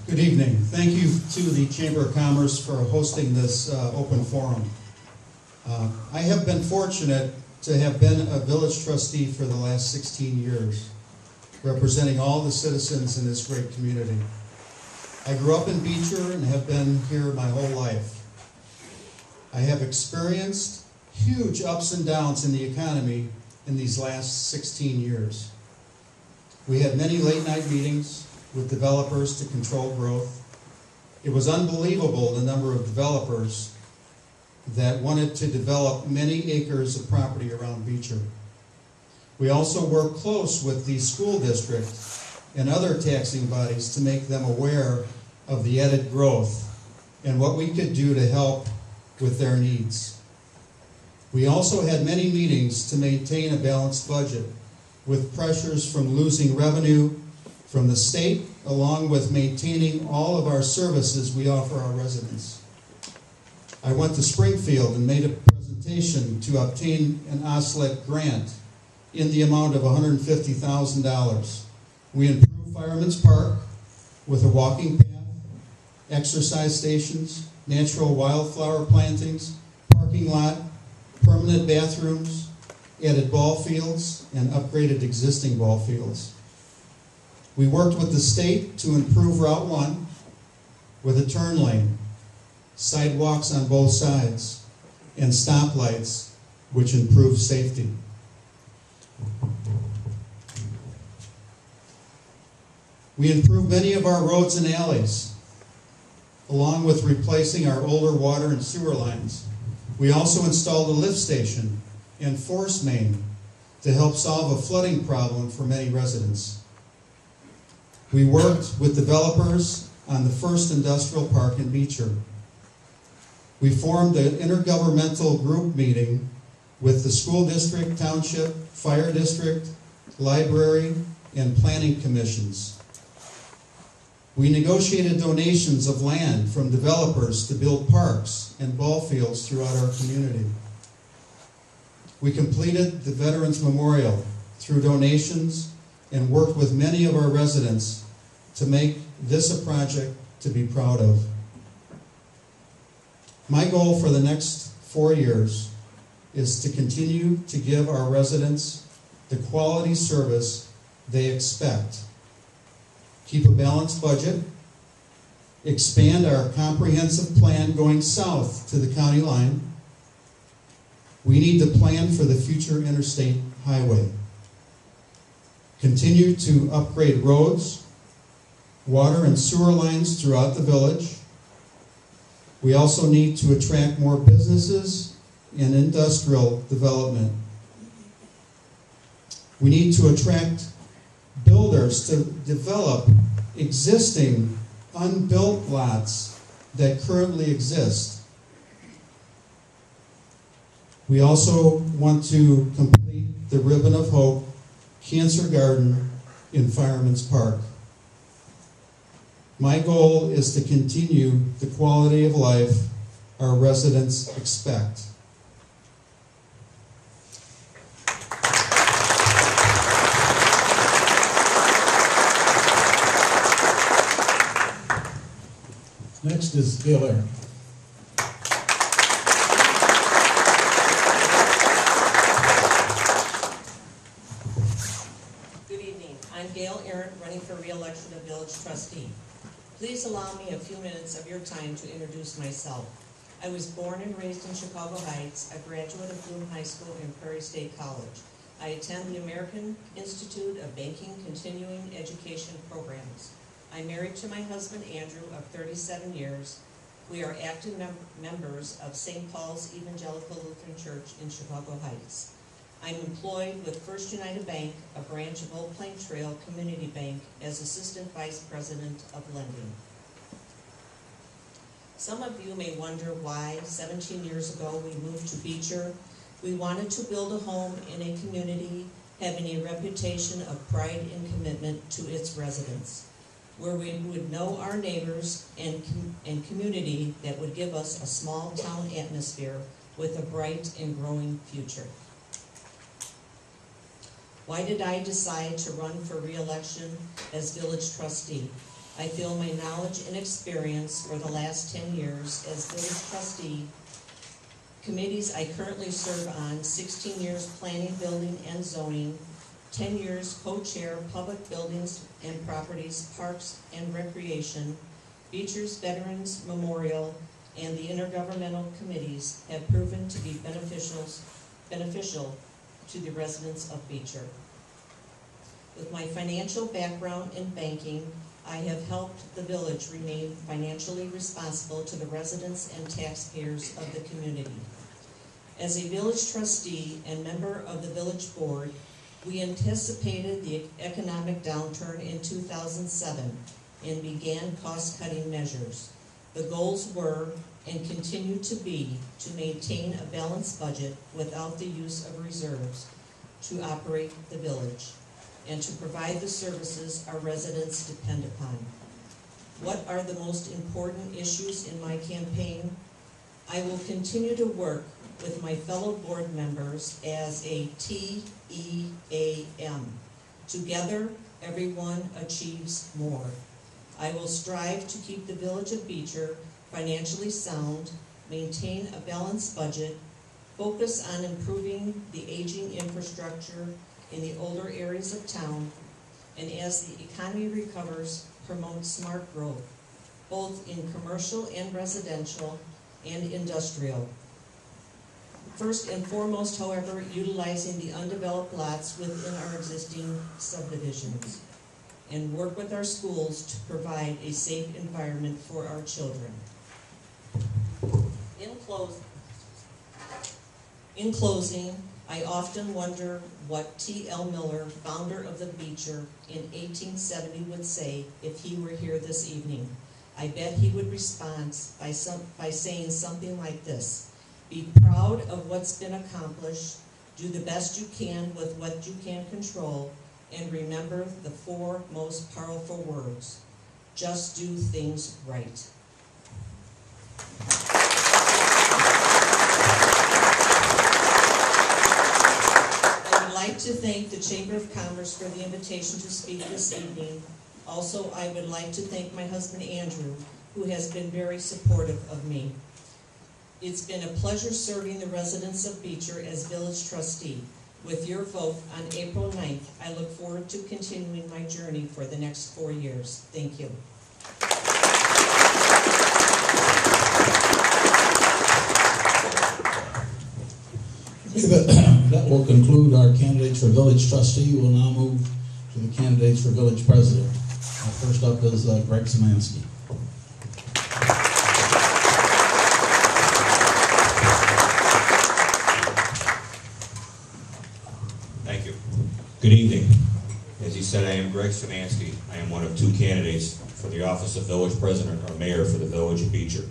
Good evening. Thank you to the Chamber of Commerce for hosting this open forum. I have been fortunate to have been a village trustee for the last 16 years, representing all the citizens in this great community. I grew up in Beecher and have been here my whole life. I have experienced huge ups and downs in the economy in these last 16 years. We had many late-night meetings with developers to control growth. It was unbelievable the number of developers that wanted to develop many acres of property around Beecher. We also worked close with the school district and other taxing bodies to make them aware of the added growth and what we could do to help with their needs. We also had many meetings to maintain a balanced budget with pressures from losing revenue from the state, along with maintaining all of our services we offer our residents. I went to Springfield and made a presentation to obtain an OSLET grant in the amount of $150,000. We improved Fireman's Park with a walking path, exercise stations, natural wildflower plantings, parking lot, permanent bathrooms, added ball fields, and upgraded existing ball fields. We worked with the state to improve Route 1 with a turn lane, sidewalks on both sides, and stoplights, which improve safety. We improved many of our roads and alleys, along with replacing our older water and sewer lines. We also installed a lift station and force main to help solve a flooding problem for many residents. We worked with developers on the first industrial park in Beecher. We formed an intergovernmental group meeting with the school district, township, fire district, library, and planning commissions. We negotiated donations of land from developers to build parks and ball fields throughout our community. We completed the Veterans Memorial through donations and worked with many of our residents to make this a project to be proud of. My goal for the next 4 years is to continue to give our residents the quality service they expect, keep a balanced budget, expand our comprehensive plan going south to the county line. We need to plan for the future interstate highway. Continue to upgrade roads, water and sewer lines throughout the village. We also need to attract more businesses and industrial development. We need to attract builders to develop existing unbuilt lots that currently exist. We also want to complete the Ribbon of Hope Cancer Garden in Fireman's Park. My goal is to continue the quality of life our residents expect. Next is Gail Aaron. Good evening. I'm Gail Aaron, running for re-election of Village Trustee. Please allow me a few minutes of your time to introduce myself. I was born and raised in Chicago Heights, a graduate of Bloom High School and Prairie State College. I attend the American Institute of Banking Continuing Education Programs. I'm married to my husband, Andrew, of 37 years. We are active members of St. Paul's Evangelical Lutheran Church in Chicago Heights. I'm employed with First United Bank, a branch of Old Plain Trail Community Bank, as Assistant Vice President of Lending. Some of you may wonder why 17 years ago we moved to Beecher. We wanted to build a home in a community having a reputation of pride and commitment to its residents, where we would know our neighbors and community that would give us a small town atmosphere with a bright and growing future. Why did I decide to run for re-election as village trustee? I feel my knowledge and experience for the last 10 years as village trustee, committees I currently serve on, 16 years planning, building, and zoning, 10 years co-chair public buildings and properties, parks and recreation, Beecher's Veterans Memorial, and the intergovernmental committees have proven to be beneficial to the residents of Beecher. With my financial background in banking, I have helped the village remain financially responsible to the residents and taxpayers of the community. As a village trustee and member of the village board, we anticipated the economic downturn in 2007 and began cost-cutting measures. The goals were, and continue to be, to maintain a balanced budget without the use of reserves to operate the village, and to provide the services our residents depend upon. What are the most important issues in my campaign? I will continue to work with my fellow board members as a TEAM. Together, everyone achieves more. I will strive to keep the village of Beecher financially sound, maintain a balanced budget, focus on improving the aging infrastructure in the older areas of town, and as the economy recovers, promote smart growth, both in commercial and residential and industrial. First and foremost, however, utilizing the undeveloped lots within our existing subdivisions, and work with our schools to provide a safe environment for our children. In closing, I often wonder what T.L. Miller, founder of the Beecher, in 1870 would say if he were here this evening. I bet he would respond by saying something like this: be proud of what's been accomplished, do the best you can with what you can control, and remember the 4 most powerful words: just do things right. I would like to thank the Chamber of Commerce for the invitation to speak this evening. Also, I would like to thank my husband Andrew, who has been very supportive of me. It's been a pleasure serving the residents of Beecher as village trustee. With your vote on April 9th, I look forward to continuing my journey for the next 4 years. Thank you. That will conclude our candidates for village trustee. We'll now move to the candidates for village president. First up is Greg Szymanski. Thank you. Good evening. As he said, I am Greg Szymanski. I am one of 2 candidates for the office of village president or mayor for the village of Beecher.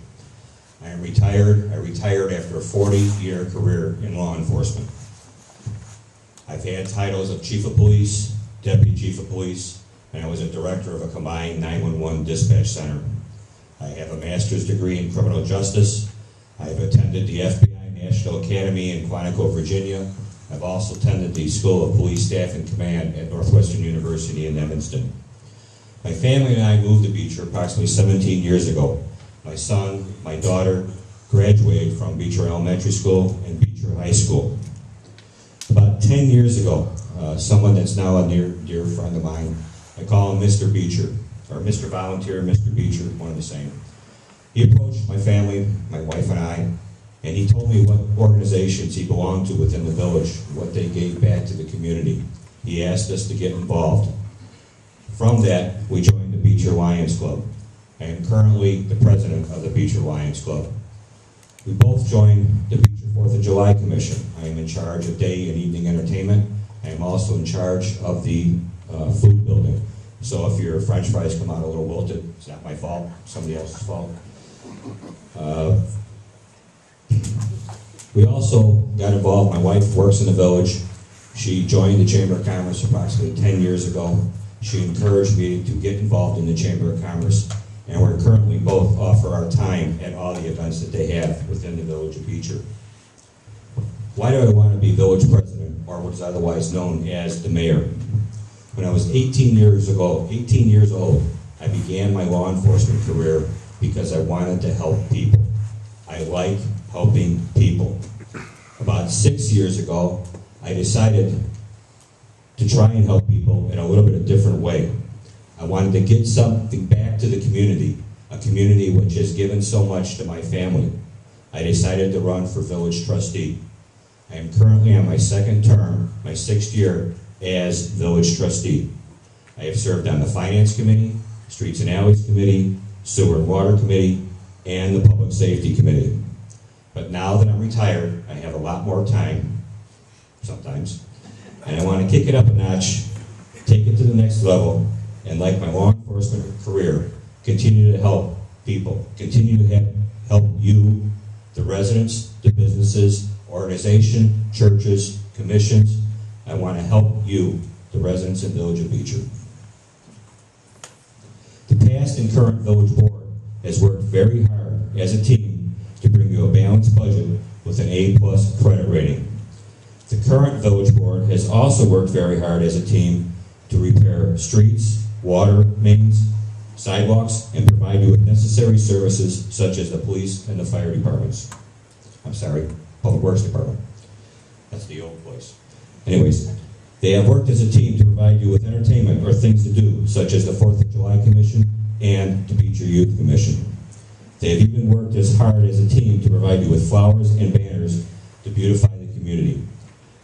I am retired. I retired after a 40-year career in law enforcement. I've had titles of chief of police, deputy chief of police, and I was a director of a combined 911 dispatch center. I have a master's degree in criminal justice. I have attended the FBI National Academy in Quantico, Virginia. I've also attended the School of Police Staff and Command at Northwestern University in Evanston. My family and I moved to Beecher approximately 17 years ago. My son, my daughter, graduated from Beecher Elementary School and Beecher High School. About 10 years ago, someone that's now a dear friend of mine, I call him Mr. Beecher, or Mr. Volunteer, Mr. Beecher, one and the same. He approached my family, my wife and I, and he told me what organizations he belonged to within the village, what they gave back to the community. He asked us to get involved. From that, we joined the Beecher Lions Club. I am currently the president of the Beecher Lions Club. We both joined the Beecher 4th of July Commission. I am in charge of day and evening entertainment. I am also in charge of the food building. So if your French fries come out a little wilted, it's not my fault, somebody else's fault. We also got involved. My wife works in the village. She joined the Chamber of Commerce approximately 10 years ago. She encouraged me to get involved in the Chamber of Commerce, and we're currently both offer our time at all the events that they have within the village of Beecher. Why do I want to be village president, or what's otherwise known as the mayor? When I was 18 years old, I began my law enforcement career because I wanted to help people. I like helping people. About 6 years ago, I decided to try and help people in a little bit of a different way. I wanted to get something back to the community, a community which has given so much to my family. I decided to run for village trustee. I am currently on my second term, my 6th year as village trustee. I have served on the Finance Committee, Streets and Alleys Committee, Sewer and Water Committee, and the Public Safety Committee. But now that I'm retired, I have a lot more time, sometimes, and I want to kick it up a notch, take it to the next level, and like my law enforcement career, continue to help people, continue to help you, the residents, the businesses, organization, churches, commissions. I want to help you, the residents and village of Beecher. The past and current village board has worked very hard as a team to bring you a balanced budget with an A+ credit rating. The current village board has also worked very hard as a team to repair streets, water mains, sidewalks, and provide you with necessary services such as the police and the fire departments. I'm sorry, Public Works Department. That's the old place. Anyways, they have worked as a team to provide you with entertainment or things to do, such as the 4th of July Commission and the Beecher Youth Commission. They have even worked as hard as a team to provide you with flowers and banners to beautify the community.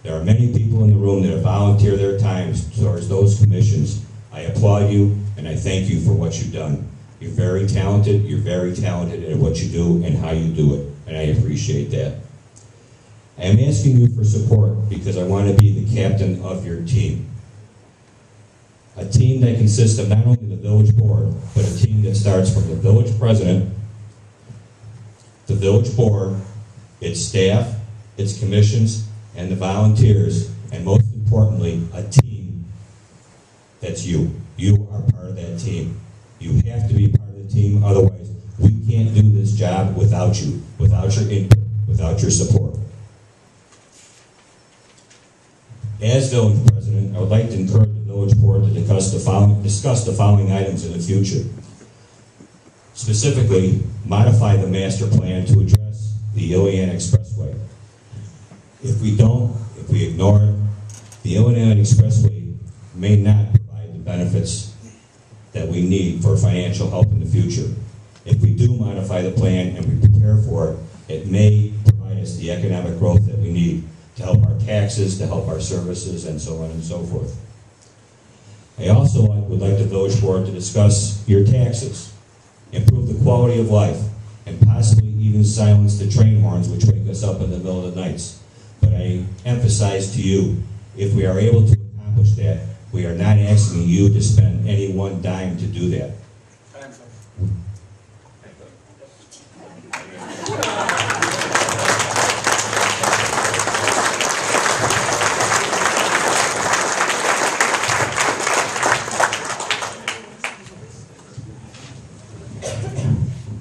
There are many people in the room that have volunteered their times towards those commissions. I applaud you, and I thank you for what you've done. You're very talented at what you do and how you do it, and I appreciate that. I am asking you for support because I want to be the captain of your team. A team that consists of not only the village board, but a team that starts from the village president, the village board, its staff, its commissions, and the volunteers, and most importantly, a team that's you. You are part of that team. You have to be part of the team, otherwise we can't do this job without you, without your input, without your support. As village president, I would like to encourage the village board to discuss the following items in the future. Specifically, modify the master plan to address the Iliana Expressway. If we ignore it, the Iliana Expressway may not provide the benefits that we need for financial help in the future. If we do modify the plan and we prepare for it, it may provide us the economic growth that we need to help our taxes, to help our services, and so on and so forth. I also would like the village board to discuss your taxes, improve the quality of life, and possibly even silence the train horns which wake us up in the middle of the nights. But I emphasize to you, if we are able to accomplish that, we are not asking you to spend any one dime to do that.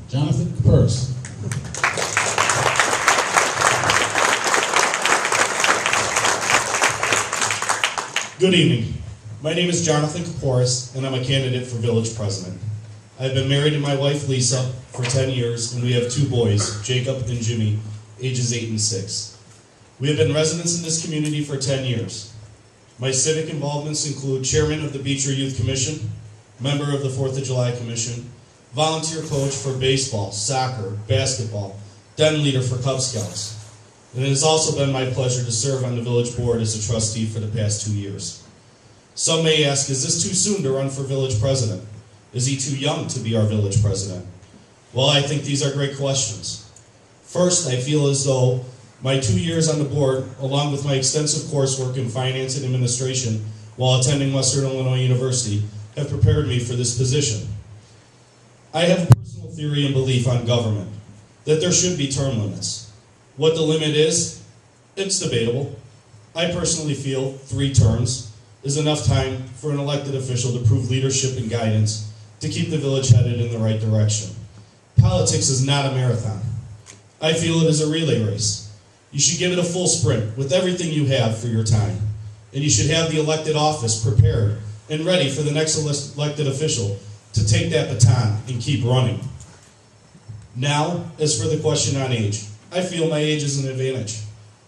Jonathan Kapers. Good evening. My name is Jonathan Kaporis, and I'm a candidate for village president. I've been married to my wife Lisa for 10 years, and we have 2 boys, Jacob and Jimmy, ages 8 and 6. We have been residents in this community for 10 years. My civic involvements include chairman of the Beecher Youth Commission, member of the 4th of July Commission, volunteer coach for baseball, soccer, basketball, den leader for Cub Scouts. And it has also been my pleasure to serve on the village board as a trustee for the past 2 years. Some may ask, is this too soon to run for village president? Is he too young to be our village president? Well, I think these are great questions. First, I feel as though my 2 years on the board, along with my extensive coursework in finance and administration while attending Western Illinois University, have prepared me for this position. I have a personal theory and belief on government, that there should be term limits. What the limit is, it's debatable. I personally feel 3 terms is enough time for an elected official to prove leadership and guidance to keep the village headed in the right direction. Politics is not a marathon. I feel it is a relay race. You should give it a full sprint with everything you have for your time. And you should have the elected office prepared and ready for the next elected official to take that baton and keep running. Now, as for the question on age, I feel my age is an advantage.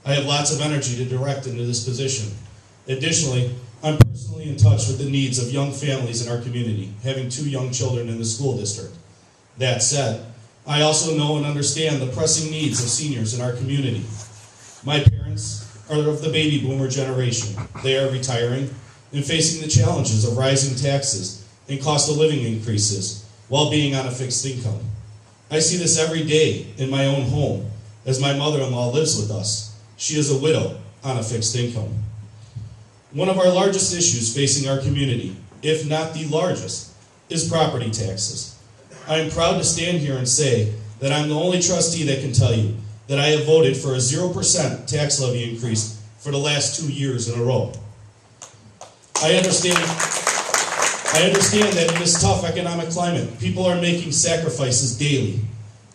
I have lots of energy to direct into this position. Additionally, I'm personally in touch with the needs of young families in our community, having 2 young children in the school district. That said, I also know and understand the pressing needs of seniors in our community. My parents are of the baby boomer generation. They are retiring and facing the challenges of rising taxes and cost of living increases while being on a fixed income. I see this every day in my own home as my mother-in-law lives with us. She is a widow on a fixed income. One of our largest issues facing our community, if not the largest, is property taxes. I am proud to stand here and say that I'm the only trustee that can tell you that I have voted for a 0% tax levy increase for the last 2 years in a row. I understand that in this tough economic climate, people are making sacrifices daily.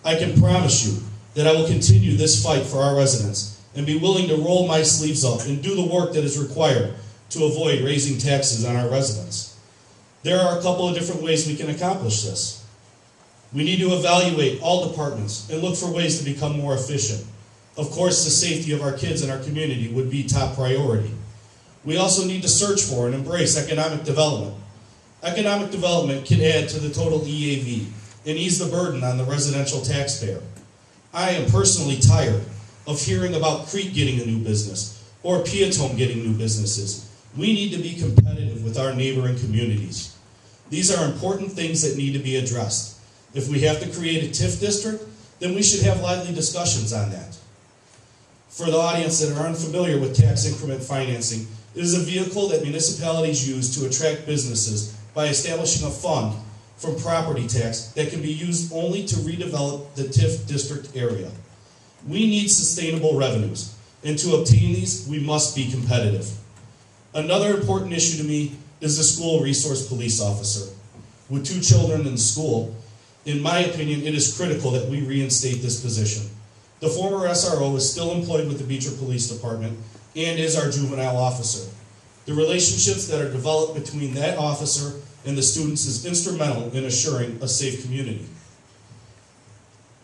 I can promise you that I will continue this fight for our residents and be willing to roll my sleeves up and do the work that is required to avoid raising taxes on our residents. There are a couple of different ways we can accomplish this. We need to evaluate all departments and look for ways to become more efficient. Of course, the safety of our kids and our community would be top priority. We also need to search for and embrace economic development. Economic development can add to the total EAV and ease the burden on the residential taxpayer. I am personally tired of hearing about Crete getting a new business or Piatone getting new businesses. We need to be competitive with our neighboring communities. These are important things that need to be addressed. If we have to create a TIF district, then we should have lively discussions on that. For the audience that are unfamiliar with tax increment financing, it is a vehicle that municipalities use to attract businesses by establishing a fund from property tax that can be used only to redevelop the TIF district area. We need sustainable revenues, and to obtain these, we must be competitive. Another important issue to me is the school resource police officer. With 2 children in school, in my opinion, it is critical that we reinstate this position. The former SRO is still employed with the Beecher Police Department and is our juvenile officer. The relationships that are developed between that officer and the students is instrumental in assuring a safe community.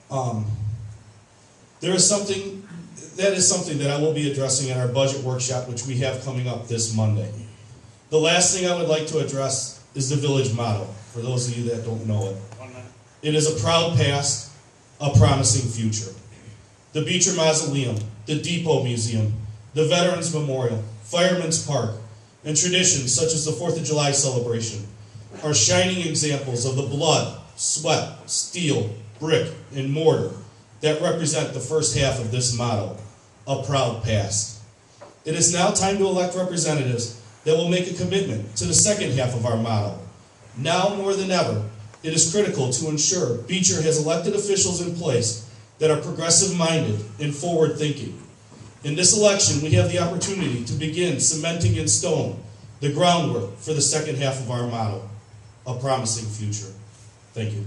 That is something that I will be addressing in our budget workshop, which we have coming up this Monday. The last thing I would like to address is the village motto, for those of you that don't know it. It is a proud past, a promising future. The Beecher Mausoleum, the Depot Museum, the Veterans Memorial, Fireman's Park, and traditions such as the 4th of July celebration are shining examples of the blood, sweat, steel, brick, and mortar that represent the first half of this motto, a proud past. It is now time to elect representatives that will make a commitment to the second half of our motto. Now more than ever, it is critical to ensure Beecher has elected officials in place that are progressive-minded and forward-thinking. In this election, we have the opportunity to begin cementing in stone the groundwork for the second half of our motto, a promising future. Thank you.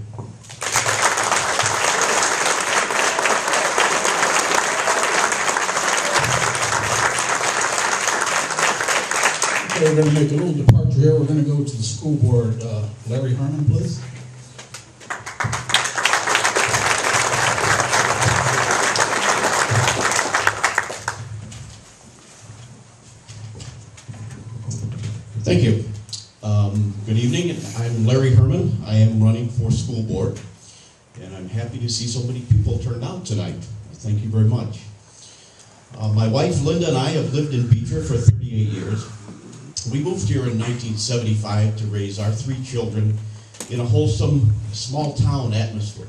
Okay, we're going to make a little departure here. We're going to go to the school board. Larry Herman, please. Thank you. Good evening. I'm Larry Herman. I am running for school board, and I'm happy to see so many people turned out tonight. Thank you very much. My wife Linda and I have lived in Beecher for 38 years. We moved here in 1975 to raise our 3 children in a wholesome, small town atmosphere.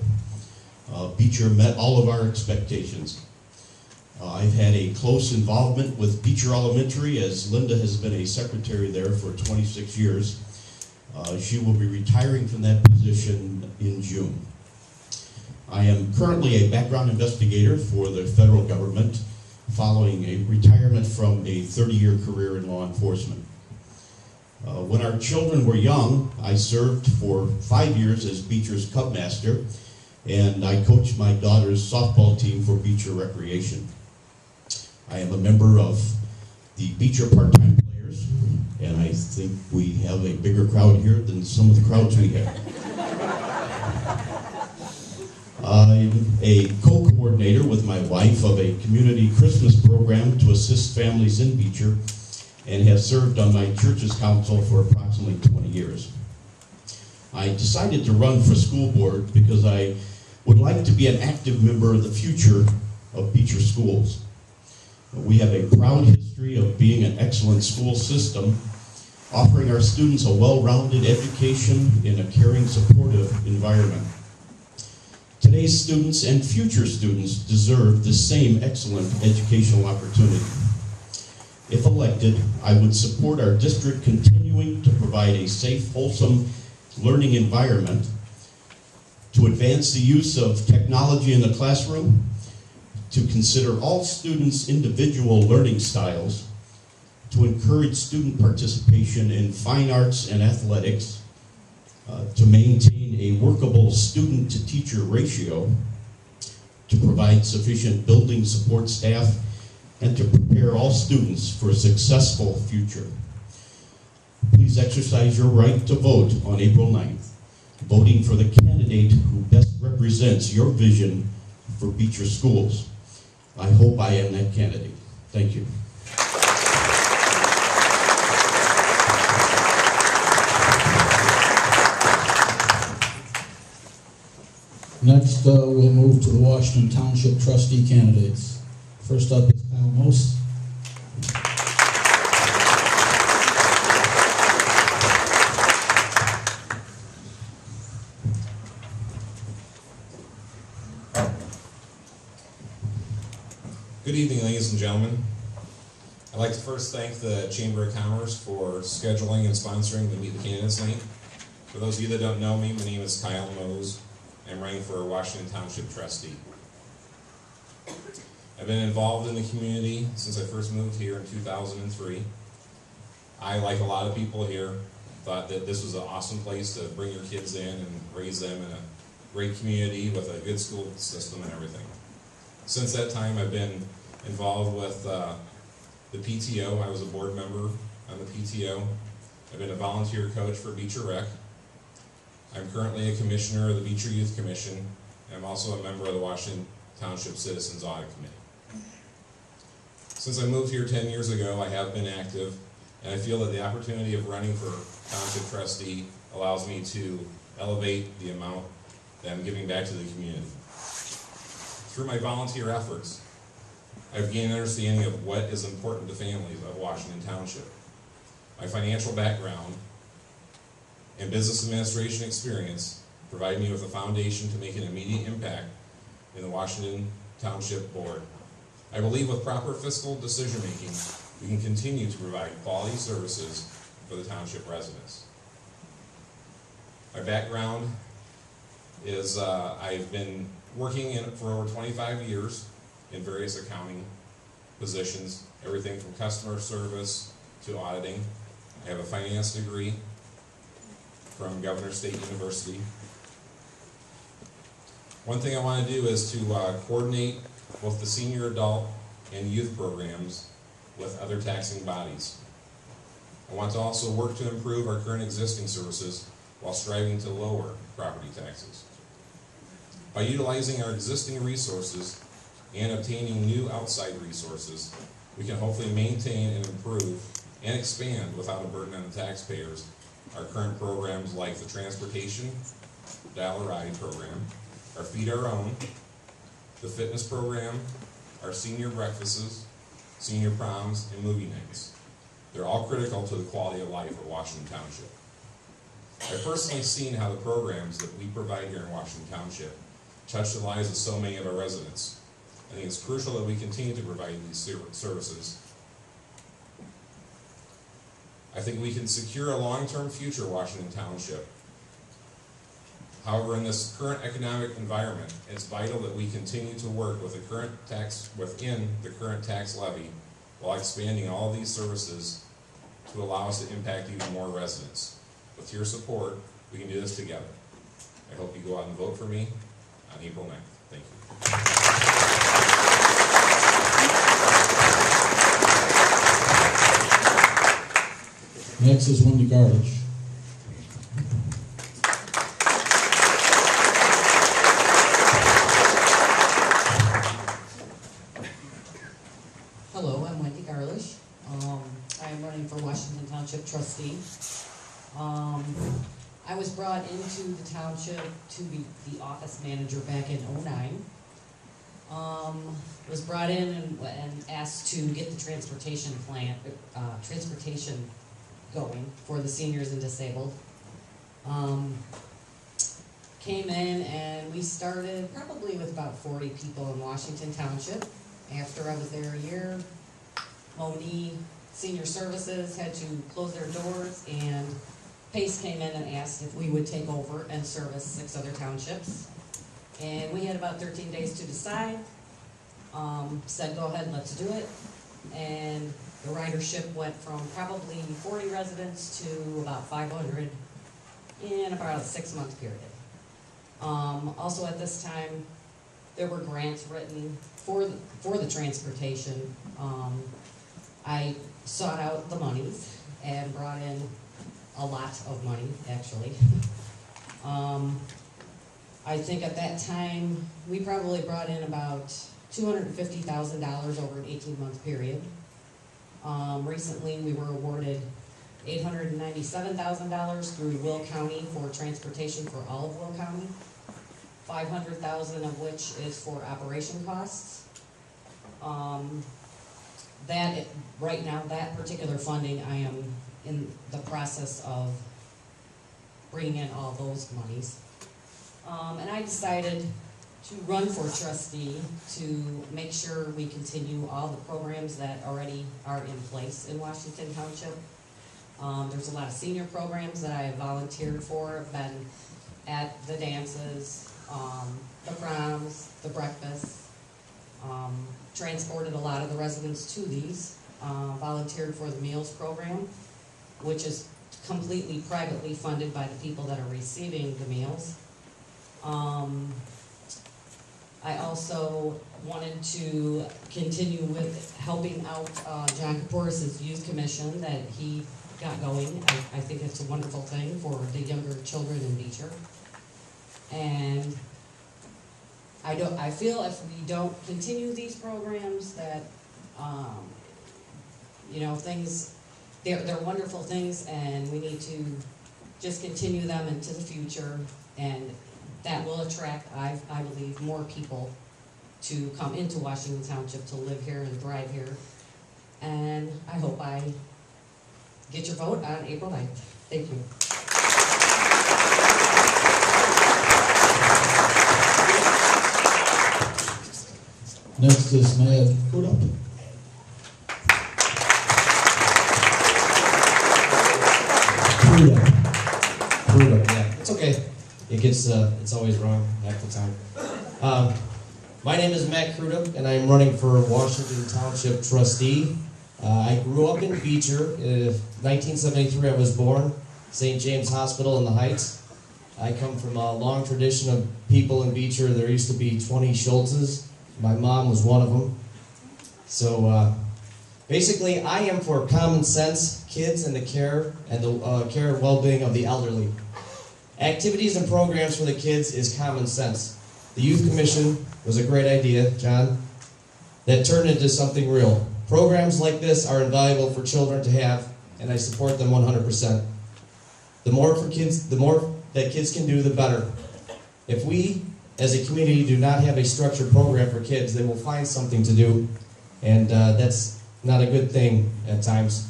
Beecher met all of our expectations. I've had a close involvement with Beecher Elementary, as Linda has been a secretary there for 26 years. She will be retiring from that position in June. I am currently a background investigator for the federal government, following a retirement from a 30-year career in law enforcement. When our children were young, I served for 5 years as Beecher's Cub Master, and I coached my daughter's softball team for Beecher Recreation. I am a member of the Beecher part-time players, and I think we have a bigger crowd here than some of the crowds we have. I'm a co-coordinator with my wife of a community Christmas program to assist families in Beecher, and have served on my church's council for approximately 20 years. I decided to run for school board because I would like to be an active member of the future of Beecher schools. We have a proud history of being an excellent school system, offering our students a well-rounded education in a caring, supportive environment. Today's students and future students deserve the same excellent educational opportunity. If elected, I would support our district continuing to provide a safe, wholesome learning environment, to advance the use of technology in the classroom, to consider all students' individual learning styles, to encourage student participation in fine arts and athletics, to maintain a workable student-to-teacher ratio, to provide sufficient building support staff, and to prepare all students for a successful future. Please exercise your right to vote on April 9th, voting for the candidate who best represents your vision for Beecher schools. I hope I am that candidate. Thank you. Next, we'll move to the Washington Township trustee candidates. First up is Kyle Moose. Good evening, ladies and gentlemen. I'd like to first thank the Chamber of Commerce for scheduling and sponsoring the Meet the Candidates night. For those of you that don't know me, my name is Kyle Mose. I'm running for Washington Township trustee. I've been involved in the community since I first moved here in 2003. I, like a lot of people here, thought that this was an awesome place to bring your kids in and raise them in a great community with a good school system and everything. Since that time, I've been involved with the PTO. I was a board member on the PTO. I've been a volunteer coach for Beecher Rec. I'm currently a commissioner of the Beecher Youth Commission, and I'm also a member of the Washington Township Citizens Audit Committee. Since I moved here 10 years ago, I have been active, and I feel that the opportunity of running for Township Trustee allows me to elevate the amount that I'm giving back to the community. Through my volunteer efforts, I've gained an understanding of what is important to families of Washington Township. My financial background and business administration experience provide me with a foundation to make an immediate impact in the Washington Township Board. I believe with proper fiscal decision-making, we can continue to provide quality services for the township residents. My background is I've been working in it for over 25 years in various accounting positions, everything from customer service to auditing. I have a finance degree from Governor State University. One thing I want to do is to coordinate both the senior adult and youth programs with other taxing bodies. I want to also work to improve our current existing services while striving to lower property taxes. By utilizing our existing resources and obtaining new outside resources, we can hopefully maintain and improve and expand without a burden on the taxpayers our current programs like the Transportation Dial a Ride program, our Feed Our Own, the fitness program, our senior breakfasts, senior proms, and movie nights. They're all critical to the quality of life of Washington Township. I've personally seen how the programs that we provide here in Washington Township touch the lives of so many of our residents. I think it's crucial that we continue to provide these services. I think we can secure a long-term future Washington Township. However, in this current economic environment, it's vital that we continue to work with within the current tax levy while expanding all these services to allow us to impact even more residents. With your support, we can do this together. I hope you go out and vote for me on April 9th. Thank you. Next is Wendy Garlish. Hello, I'm Wendy Garlish. I am running for Washington Township trustee. I was brought into the township to be the office manager back in '09. Was brought in and asked to get the transportation going for the seniors and disabled. Came in and we started probably with about 40 people in Washington Township. After I was there a year, Moni Senior Services had to close their doors, and Pace came in and asked if we would take over and service 6 other townships. And we had about 13 days to decide. Said go ahead, let's do it. And the ridership went from probably 40 residents to about 500 in about a 6-month period. Also at this time, there were grants written for the transportation. I sought out the monies and brought in a lot of money, actually. I think at that time, we probably brought in about $250,000 over an 18-month period. Recently, we were awarded $897,000 through Will County for transportation for all of Will County, $500,000 of which is for operation costs. Right now, that particular funding, I am in the process of bringing in all those monies. And I decided to run for trustee to make sure we continue all the programs that already are in place in Washington Township. There's a lot of senior programs that I have volunteered for, have been at the dances, the proms, the breakfasts, transported a lot of the residents to these, volunteered for the meals program, which is completely privately funded by the people that are receiving the meals. I also wanted to continue with helping out John Kaporis' youth commission that he got going. I think it's a wonderful thing for the younger children in Beecher. And I feel if we don't continue these programs that, things, they're wonderful things, and we need to just continue them into the future, and that will attract, I believe, more people to come into Washington Township to live here and thrive here. And I hope I get your vote on April 9th. Thank you. Next is Mad Kuda. Yeah, it's okay. It's always wrong half the time. My name is Matt Crudup, and I'm running for Washington Township trustee. I grew up in Beecher. In 1973, I was born, St. James Hospital in the Heights. I come from a long tradition of people in Beecher. There used to be 20 Schultzes. My mom was one of them. So basically, I am for common sense, kids, and the care and well-being of the elderly. Activities and programs for the kids is common sense. The Youth Commission was a great idea, John, that turned into something real. Programs like this are invaluable for children to have, and I support them 100%. The more that kids can do, the better. If we, as a community, do not have a structured program for kids, they will find something to do, and that's not a good thing at times.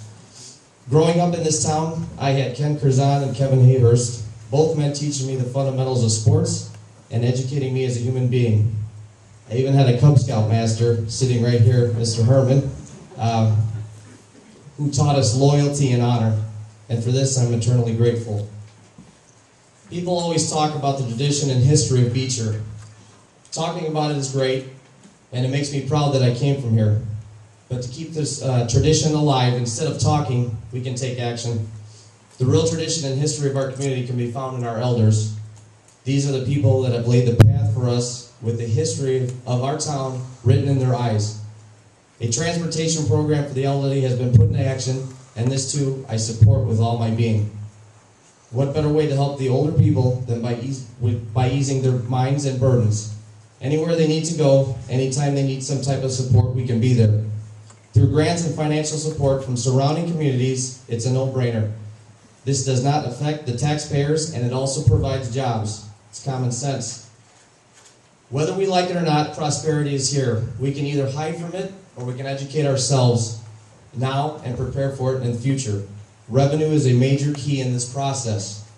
Growing up in this town, I had Ken Curzon and Kevin Hayhurst, both men teaching me the fundamentals of sports and educating me as a human being. I even had a Cub Scout master sitting right here, Mr. Herman, who taught us loyalty and honor, and for this I'm eternally grateful. People always talk about the tradition and history of Beecher. Talking about it is great, and it makes me proud that I came from here. But to keep this tradition alive, instead of talking, we can take action. The real tradition and history of our community can be found in our elders. These are the people that have laid the path for us with the history of our town written in their eyes. A transportation program for the elderly has been put into action, and this too I support with all my being. What better way to help the older people than by easing their minds and burdens? Anywhere they need to go, anytime they need some type of support, we can be there. Through grants and financial support from surrounding communities, it's a no-brainer. This does not affect the taxpayers, and it also provides jobs. It's common sense. Whether we like it or not, prosperity is here. We can either hide from it, or we can educate ourselves now and prepare for it in the future. Revenue is a major key in this process.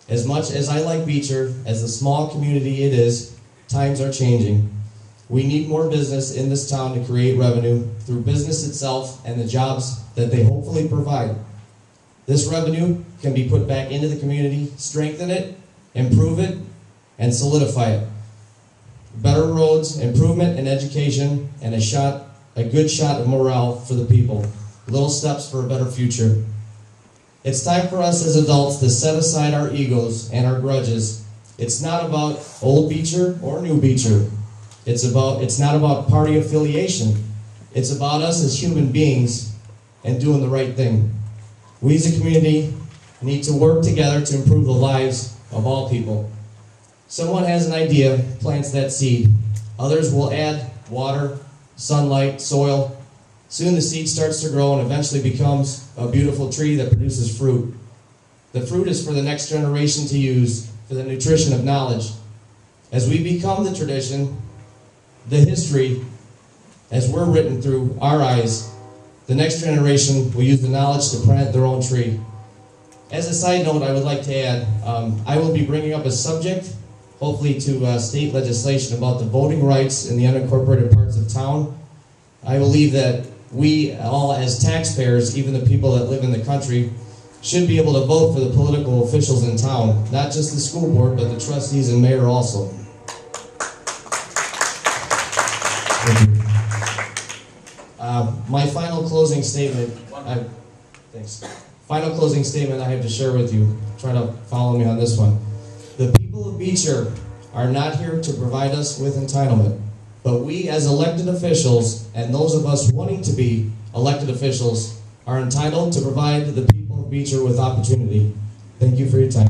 As much as I like Beecher, as the small community it is, times are changing. We need more business in this town to create revenue through business itself and the jobs that they hopefully provide. This revenue can be put back into the community, strengthen it, improve it, and solidify it. Better roads, improvement in education, and a good shot of morale for the people. Little steps for a better future. It's time for us as adults to set aside our egos and our grudges. It's not about old Beecher or new Beecher. It's not about party affiliation. It's about us as human beings and doing the right thing. We as a community need to work together to improve the lives of all people. Someone has an idea, plants that seed. Others will add water, sunlight, soil. Soon the seed starts to grow and eventually becomes a beautiful tree that produces fruit. The fruit is for the next generation to use for the nutrition of knowledge. As we become the tradition, the history, as we're written through our eyes, the next generation will use the knowledge to plant their own tree. As a side note, I would like to add, I will be bringing up a subject, hopefully to state legislation about the voting rights in the unincorporated parts of town. I believe that we all as taxpayers, even the people that live in the country, should be able to vote for the political officials in town, not just the school board, but the trustees and mayor also. My final closing statement, Final closing statement I have to share with you. Try to follow me on this one. The people of Beecher are not here to provide us with entitlement, but we as elected officials, and those of us wanting to be elected officials, are entitled to provide the people of Beecher with opportunity. Thank you for your time.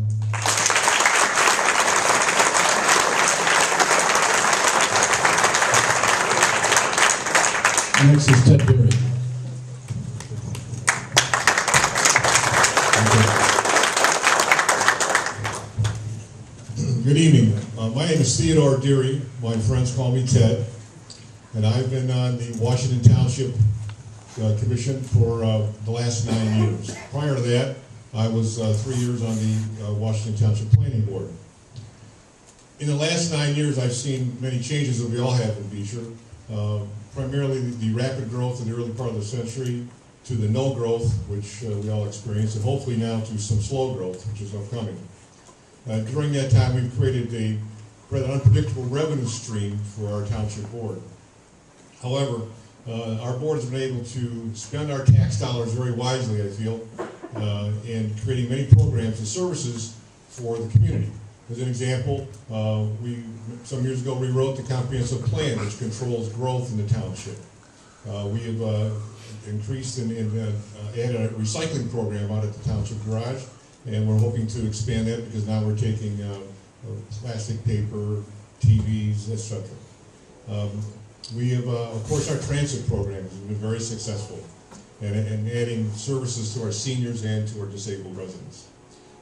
Next is Ted Berry. Good evening. My name is Theodore Deary. My friends call me Ted. And I've been on the Washington Township Commission for the last 9 years. Prior to that, I was 3 years on the Washington Township Planning Board. In the last 9 years, I've seen many changes that we all have in Beecher. Primarily the rapid growth in the early part of the century, to the no growth, which we all experienced, and hopefully now to some slow growth, which is upcoming. During that time, we've created a rather unpredictable revenue stream for our township board. However, our board has been able to spend our tax dollars very wisely, I feel, in creating many programs and services for the community. As an example, some years ago rewrote the comprehensive plan, which controls growth in the township. We have increased and added a recycling program out at the township garage, and we're hoping to expand that because now we're taking plastic, paper, TVs, etc. We have, of course, our transit program has been very successful, and adding services to our seniors and to our disabled residents.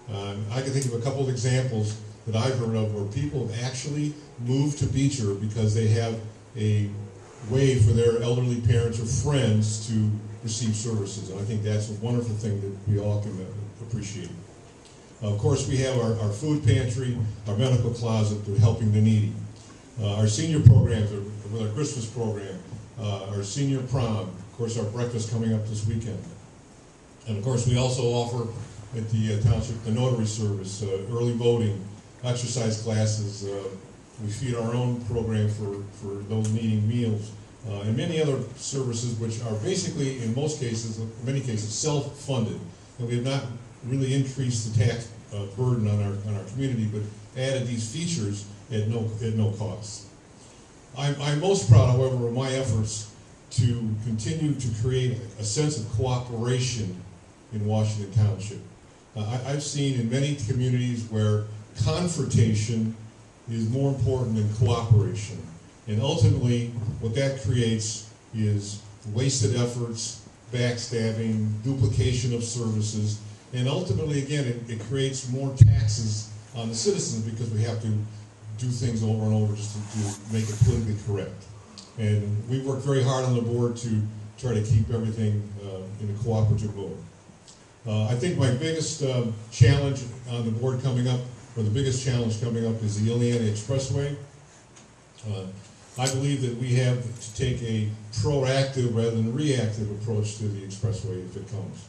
I can think of a couple of examples that I've heard of where people have actually moved to Beecher because they have a way for their elderly parents or friends to receive services. And I think that's a wonderful thing that we all can appreciate. Of course, we have our food pantry, our medical closet, the helping the needy. Our senior programs, with our Christmas program, our senior prom, of course, our breakfast coming up this weekend. And of course, we also offer at the township the notary service, early voting, exercise classes. We feed our own program for those needing meals, and many other services which are basically, in many cases, self-funded. And we have not really increased the tax burden on our community, but added these features at no cost. I'm most proud, however, of my efforts to continue to create a sense of cooperation in Washington Township. I've seen in many communities where confrontation is more important than cooperation. And ultimately, what that creates is wasted efforts, backstabbing, duplication of services, and ultimately, again, it creates more taxes on the citizens because we have to do things over and over just to make it politically correct. And we worked very hard on the board to try to keep everything in a cooperative mode. I think my biggest challenge on the board coming up, or the biggest challenge coming up, is the Ileana Expressway. I believe that we have to take a proactive rather than reactive approach to the expressway if it comes.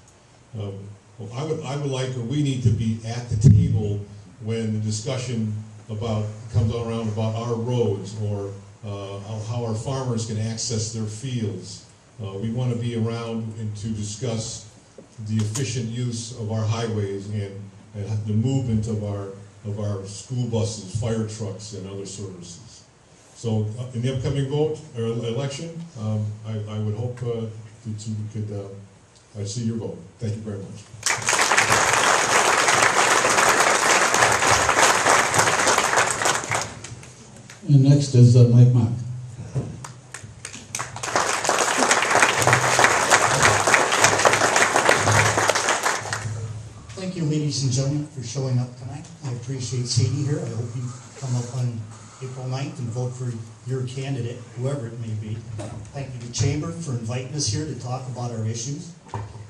I would like, or we need to be at the table when the discussion comes around about our roads or how our farmers can access their fields. We want to be around and to discuss the efficient use of our highways and the movement of our school buses, fire trucks, and other services. So in the upcoming vote or election, I would hope that you could see your vote. Thank you very much. And next is Mike Mock. Thank you, ladies and gentlemen, for showing up tonight. I appreciate Sadie here. I hope you come up on April 9th and vote for your candidate, whoever it may be. Thank you to Chamber for inviting us here to talk about our issues.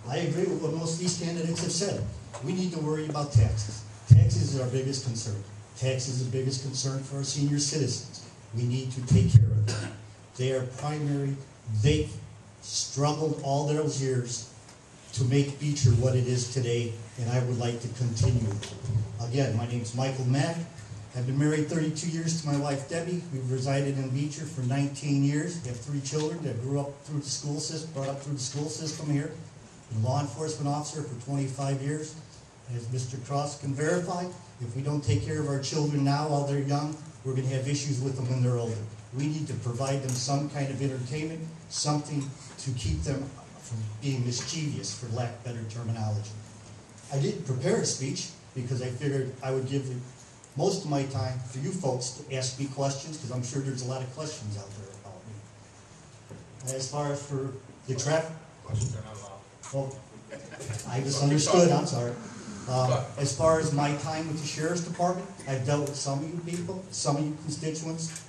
I agree with what most of these candidates have said. We need to worry about taxes. Taxes is our biggest concern. Taxes is the biggest concern for our senior citizens. We need to take care of them. They are primary. They struggled all those years to make Beecher what it is today, and I would like to continue. Again, my name is Michael Mack. I've been married 32 years to my wife, Debbie. We've resided in Beecher for 19 years. We have 3 children that grew up through the school system, brought up through the school system here. Been a law enforcement officer for 25 years. As Mr. Cross can verify, if we don't take care of our children now while they're young, we're going to have issues with them when they're older. We need to provide them some kind of entertainment, something to keep them from being mischievous, for lack of better terminology. I didn't prepare a speech because I figured I would give most of my time for you folks to ask me questions, because I'm sure there's a lot of questions out there about me. As far as for the traffic, well, I misunderstood, I'm sorry. As far as my time with the Sheriff's Department, I've dealt with some of you people, some of you constituents.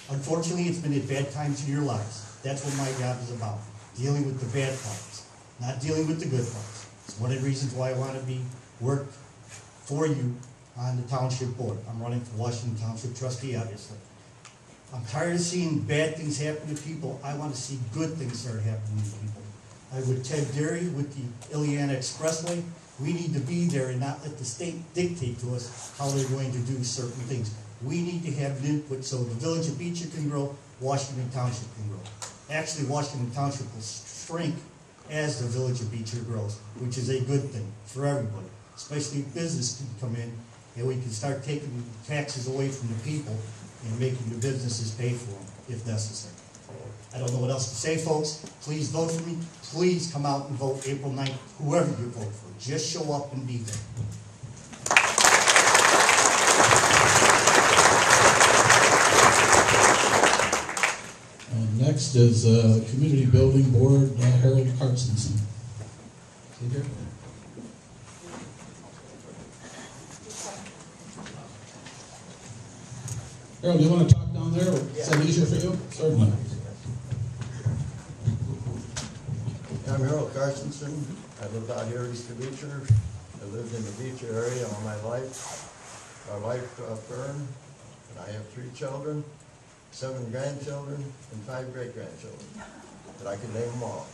Unfortunately, it's been at bad times in your lives. That's what my job is about, dealing with the bad parts, not dealing with the good parts. It's one of the reasons why I want to work for you on the Township Board. I'm running for Washington Township Trustee, obviously. I'm tired of seeing bad things happen to people. I want to see good things start happening to people. I would Ted Derry with the Ileana Expressway. We need to be there and not let the state dictate to us how they're going to do certain things. We need to have an input so the village of Beecher can grow, Washington Township can grow. Actually, Washington Township will shrink as the village of Beecher grows, which is a good thing for everybody, especially if business can come in and we can start taking taxes away from the people and making the businesses pay for them if necessary. I don't know what else to say, folks. Please vote for me. Please come out and vote April 9th, whoever you vote for. Just show up and be there. Next is Community Building Board, Harold Carstensen. See here? Harold, do you want to talk down there? Is that easier for you? Certainly. I'm Harold Carstensen. I live out here east of Beecher. I lived in the Beecher area all my life. My wife, Fern, and I have 3 children, 7 grandchildren, and 5 great-grandchildren. But I can name them all.